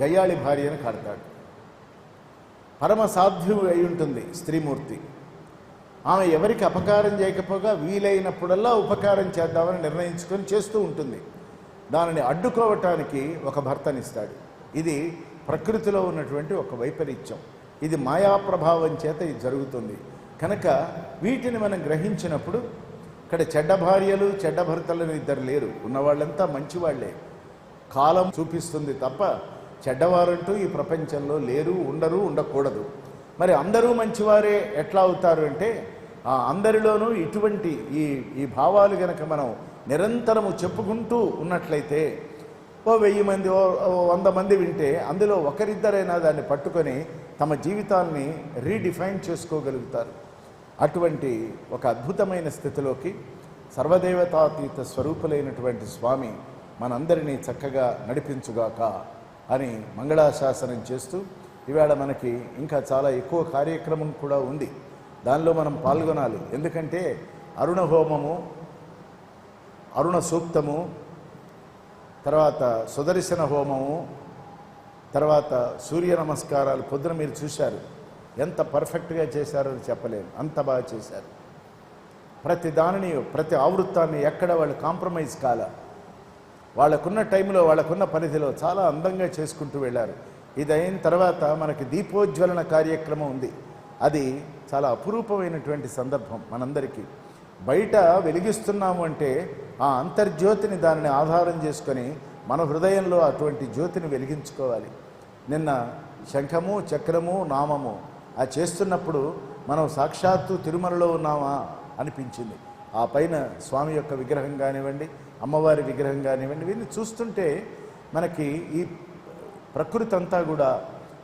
గయ్యాళి భార్యను కడతాడు. పరమ సాధ్యువు అయి ఉంటుంది స్త్రీమూర్తి. ఆమె ఎవరికి అపకారం చేయకపోగా వీలైనప్పుడల్లా ఉపకారం చేద్దామని నిర్ణయించుకొని చేస్తూ ఉంటుంది. దానిని అడ్డుకోవటానికి ఒక భర్తనిస్తాడు. ఇది ప్రకృతిలో ఉన్నటువంటి ఒక వైపరీత్యం. ఇది మాయా ప్రభావం చేత ఇది జరుగుతుంది. కనుక వీటిని మనం గ్రహించినప్పుడు ఇక్కడ చెడ్డ భార్యలు చెడ్డ భర్తలు ఇద్దరు లేరు, ఉన్నవాళ్ళంతా మంచివాళ్లే. కాలం చూపిస్తుంది తప్ప చెడ్డవారంటూ ఈ ప్రపంచంలో లేరు, ఉండరు, ఉండకూడదు. మరి అందరూ మంచివారే ఎట్లా అవుతారు అంటే ఆ అందరిలోనూ ఇటువంటి ఈ భావాలు గనక మనం నిరంతరము చెప్పుకుంటూ ఉన్నట్లయితే ఓ 1000 మంది ఓ 100 మంది వింటే అందులో ఒకరిద్దరైనా దాన్ని పట్టుకొని తమ జీవితాన్ని రీడిఫైన్ చేసుకోగలుగుతారు. అటువంటి ఒక అద్భుతమైన స్థితిలోకి సర్వదేవతాతీత స్వరూపులైనటువంటి స్వామి మనందరినీ చక్కగా నడిపించుగాక అని మంగళాశాసనం చేస్తూ, ఈవేళ మనకి ఇంకా చాలా ఎక్కువ కార్యక్రమం కూడా ఉంది. దానిలో మనం పాల్గొనాలి. ఎందుకంటే అరుణ హోమము, అరుణ సూక్తము, తర్వాత సుదర్శన హోమము, తర్వాత సూర్య నమస్కారాలు పొద్దున మీరు చూశారు. ఎంత పర్ఫెక్ట్గా చేశారో చెప్పలేను, అంత బాగా చేశారు. ప్రతి దానిని, ప్రతి ఆవృత్తాన్ని ఎక్కడ వాళ్ళు కాంప్రమైజ్ కాల. వాళ్ళకున్న టైంలో, వాళ్ళకున్న పరిధిలో చాలా అందంగా చేసుకుంటూ వెళ్ళారు. ఇది అయిన తర్వాత మనకి దీపోజ్వలన కార్యక్రమం ఉంది. అది చాలా అపురూపమైనటువంటి సందర్భం. మనందరికీ బయట వెలిగిస్తున్నాము అంటే ఆ అంతర్జ్యోతిని దానిని ఆధారం చేసుకొని మన హృదయంలో అటువంటి జ్యోతిని వెలిగించుకోవాలి. నిన్న శంఖము, చక్రము, నామము ఆ చేస్తున్నప్పుడు మనం సాక్షాత్తు తిరుమలలో ఉన్నామా అనిపించింది. ఆ పైన స్వామి యొక్క విగ్రహం కానివ్వండి, అమ్మవారి విగ్రహం కానివ్వండి, వీరిని చూస్తుంటే మనకి ఈ ప్రకృతి అంతా కూడా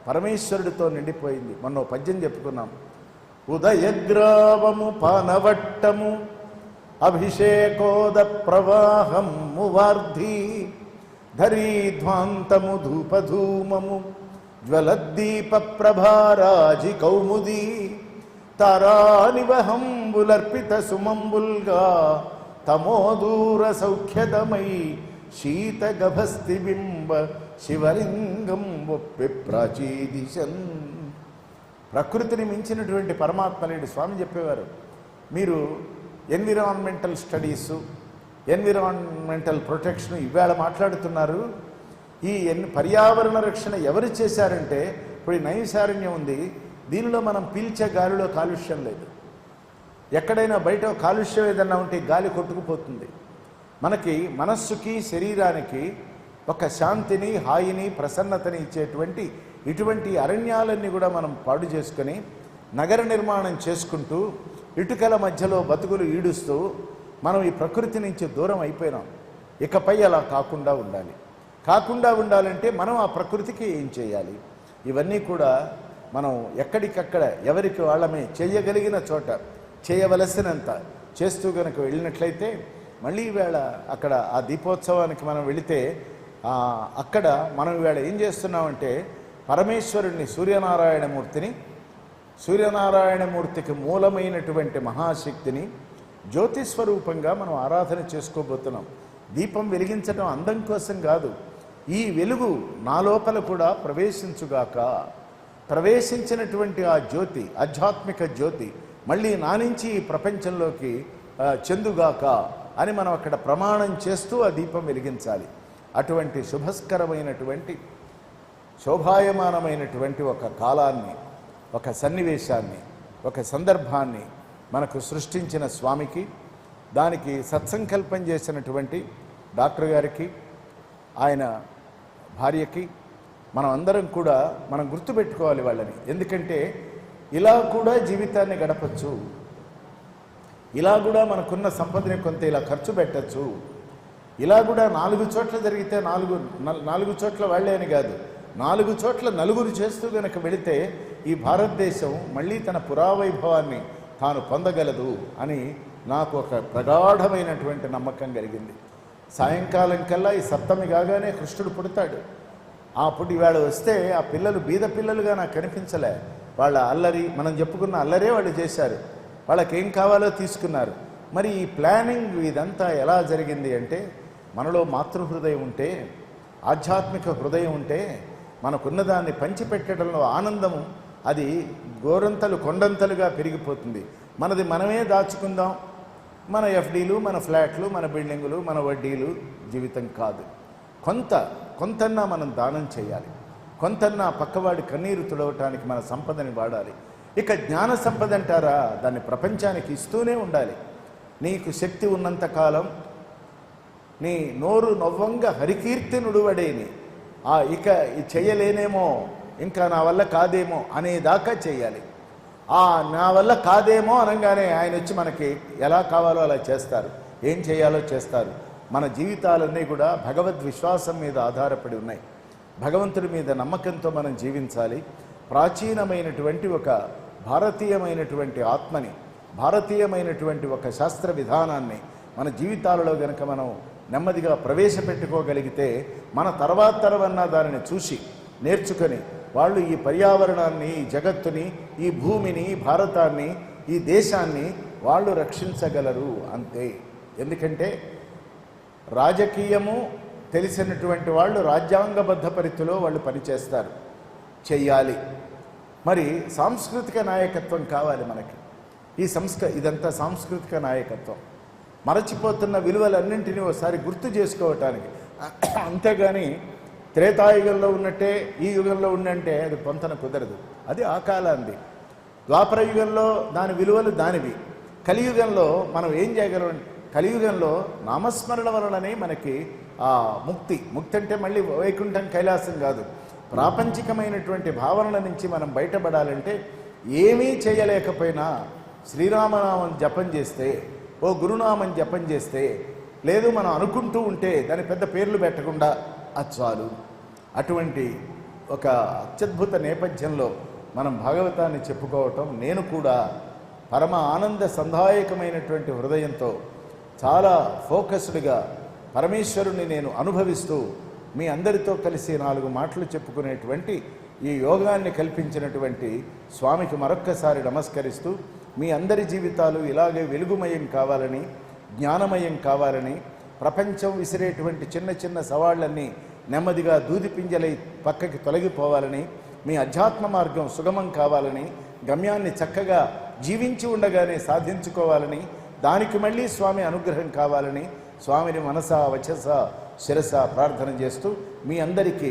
పరమేశ్వరుడితో నిండిపోయింది. మొన్న పద్యం చెప్పుకున్నాం. ఉదయగ్రావము పానవట్టము అభిషేకోద ప్రవాహము వార్ధి ధరీధ్వాంతము ధూపధూమము జ్వలద్దీప ప్రభారాజి కౌముది తారానివహంబులర్పిత సుమంబుల్గా తమోదూర సౌఖ్యదమై శీత గభస్తి బింబ శివలింగం ఒప్పి ప్రాచీదిశన్. ప్రకృతిని మించినటువంటి పరమాత్మ లేడు. స్వామి చెప్పేవారు, మీరు ఎన్విరాన్మెంటల్ స్టడీసు, ఎన్విరాన్మెంటల్ ప్రొటెక్షన్ ఇవాళ మాట్లాడుతున్నారు. ఈ పర్యావరణ రక్షణ ఎవరు చేశారంటే ఇప్పుడు ఈ నైమిషారణ్యం ఉంది, దీనిలో మనం పీల్చే గాలిలో కాలుష్యం లేదు. ఎక్కడైనా బయట కాలుష్యం ఏదన్నా ఉంటే గాలి కొట్టుకుపోతుంది. మనకి మనస్సుకి శరీరానికి ఒక శాంతిని, హాయిని, ప్రసన్నతని ఇచ్చేటువంటి ఇటువంటి అరణ్యాలన్నీ కూడా మనం పాడు చేసుకొని నగర నిర్మాణం చేసుకుంటూ ఇటుకల మధ్యలో బతుకులు ఈడుస్తూ మనం ఈ ప్రకృతి నుంచి దూరం అయిపోయినాం. ఇకపై అలా కాకుండా ఉండాలి. కాకుండా ఉండాలంటే మనం ఆ ప్రకృతికి ఏం చేయాలి? ఇవన్నీ కూడా మనం ఎక్కడికక్కడ ఎవరికి వాళ్ళమే చేయగలిగిన చోట చేయవలసినంత చేస్తూ కనుక వెళ్ళినట్లయితే మళ్ళీ ఈవేళ అక్కడ ఆ దీపోత్సవానికి మనం వెళితే అక్కడ మనం ఈవేళ ఏం చేస్తున్నామంటే పరమేశ్వరుణ్ణి, సూర్యనారాయణమూర్తికి మూలమైనటువంటి మహాశక్తిని జ్యోతిస్వరూపంగా మనం ఆరాధన చేసుకోబోతున్నాం. దీపం వెలిగించడం అందం కోసం కాదు, ఈ వెలుగు నా లోపల కూడా ప్రవేశించుగాక, ప్రవేశించినటువంటి ఆ జ్యోతి, ఆధ్యాత్మిక జ్యోతి మళ్ళీ నా నుంచి ఈ ప్రపంచంలోకి చెందుగాక అని మనం అక్కడ ప్రమాణం చేస్తూ ఆ దీపం వెలిగించాలి. అటువంటి శుభస్కరమైనటువంటి శోభాయమానమైనటువంటి ఒక కాలాన్ని, ఒక సన్నివేశాన్ని, ఒక సందర్భాన్ని మనకు సృష్టించిన స్వామికి, దానికి సత్సంకల్పం చేసినటువంటి డాక్టర్ గారికి, ఆయన భార్యకి, మనం అందరం కూడా మనం గుర్తుపెట్టుకోవాలి వాళ్ళని. ఎందుకంటే ఇలా కూడా జీవితాన్ని గడపచ్చు, ఇలా కూడా మనకున్న సంపదని కొంత ఇలా ఖర్చు పెట్టచ్చు, ఇలా కూడా 4 చోట్ల జరిగితే 4 చోట్ల వాళ్ళే అని కాదు, 4 చోట్ల నలుగురు చేస్తూ కనుక వెళితే ఈ భారతదేశం మళ్ళీ తన పురావైభవాన్ని తాను పొందగలదు అని నాకు ఒక ప్రగాఢమైనటువంటి నమ్మకం కలిగింది. సాయంకాలం కల్లా ఈ సప్తమి కాగానే కృష్ణుడు పుడతాడు. అప్పుడు ఇవాళ వస్తే ఆ పిల్లలు బీద పిల్లలుగా నాకు కనిపించలే. వాళ్ళ అల్లరి, మనం చెప్పుకున్న అల్లరే వాళ్ళు చేశారు. వాళ్ళకేం కావాలో తీసుకున్నారు. మరి ఈ ప్లానింగ్ ఇదంతా ఎలా జరిగింది అంటే మనలో మాతృహృదయం ఉంటే ఆధ్యాత్మిక హృదయం ఉంటే మనకున్నదాన్ని పంచిపెట్టడంలో ఆనందము అది గోరంతలు కొండంతలుగా పెరిగిపోతుంది. మనది మనమే దాచుకుందాం, మన ఎఫ్డీలు, మన ఫ్లాట్లు, మన బిల్డింగులు, మన వడ్డీలు జీవితం కాదు. కొంతన్నా మనం దానం చేయాలి, కొంతన్నా పక్కవాడి కన్నీరు తుడవటానికి మన సంపదని వాడాలి. ఇక జ్ఞాన సంపద అంటారా, దాన్ని ప్రపంచానికి ఇస్తూనే ఉండాలి. నీకు శక్తి ఉన్నంతకాలం నీ నోరు నవ్వంగా హరికీర్తి నుడువడేని ఇక చెయ్యలేనేమో, ఇంకా నా వల్ల కాదేమో అనేదాకా చేయాలి. నా వల్ల కాదేమో అనగానే ఆయన వచ్చి మనకి ఎలా కావాలో అలా చేస్తారు, ఏం చేయాలో చేస్తారు. మన జీవితాలన్నీ కూడా భగవద్ విశ్వాసం మీద ఆధారపడి ఉన్నాయి. భగవంతుడి మీద నమ్మకంతో మనం జీవించాలి. ప్రాచీనమైనటువంటి ఒక భారతీయమైనటువంటి ఆత్మని, భారతీయమైనటువంటి ఒక శాస్త్ర విధానాన్ని మన జీవితాలలో గనక మనం నెమ్మదిగా ప్రవేశపెట్టుకోగలిగితే మన తర్వాత తరమన్నా దానిని చూసి నేర్చుకొని వాళ్ళు ఈ పర్యావరణాన్ని, ఈ జగత్తుని, ఈ భూమిని, భారతాన్ని, ఈ దేశాన్ని వాళ్ళు రక్షించగలరు అంతే. ఎందుకంటే రాజకీయము తెలిసినటువంటి వాళ్ళు రాజ్యాంగబద్ధ పరిధిలో వాళ్ళు పనిచేస్తారు, చెయ్యాలి. మరి సాంస్కృతిక నాయకత్వం కావాలి మనకి. ఇదంతా సాంస్కృతిక నాయకత్వం. మరచిపోతున్న విలువలన్నింటినీ ఒకసారి గుర్తు చేసుకోవటానికి. అంతేగాని త్రేతాయుగంలో ఉన్నట్టే ఈ యుగంలో ఉన్నంటే అది పొంతన కుదరదు. అది ఆ కాలాంది. ద్వాపర యుగంలో దాని విలువలు దానివి. కలియుగంలో మనం ఏం చేయగలం? కలియుగంలో నామస్మరణ వలననే మనకి ముక్తి అంటే మళ్ళీ వైకుంఠం, కైలాసం కాదు. ప్రాపంచికమైనటువంటి భావనల నుంచి మనం బయటపడాలంటే ఏమీ చేయలేకపోయినా శ్రీరామనామం జపం చేస్తే, ఓ గురునామం జపం చేస్తే, లేదు మనం అనుకుంటూ ఉంటే దాని పెద్ద పేర్లు పెట్టకుండా అది చాలు. అటువంటి ఒక అత్యద్భుత నేపథ్యంలో మనం భాగవతాన్ని చెప్పుకోవటం, నేను కూడా పరమ ఆనంద సంధాయకమైనటువంటి హృదయంతో చాలా ఫోకస్డ్గా పరమేశ్వరుని నేను అనుభవిస్తూ మీ అందరితో కలిసి 4 మాటలు చెప్పుకునేటువంటి ఈ యోగాన్ని కల్పించినటువంటి స్వామికి మరొక్కసారి నమస్కరిస్తూ, మీ అందరి జీవితాలు ఇలాగే వెలుగుమయం కావాలని, జ్ఞానమయం కావాలని, ప్రపంచం విసిరేటువంటి చిన్న చిన్న సవాళ్లన్నీ నెమ్మదిగా దూదిపింజలై పక్కకి తొలగిపోవాలని, మీ అధ్యాత్మ మార్గం సుగమం కావాలని, గమ్యాన్ని చక్కగా జీవించి ఉండగానే సాధించుకోవాలని, దానికి మళ్ళీ స్వామి అనుగ్రహం కావాలని స్వామిని మనస వచస శిరస ప్రార్థన చేస్తూ మీ అందరికీ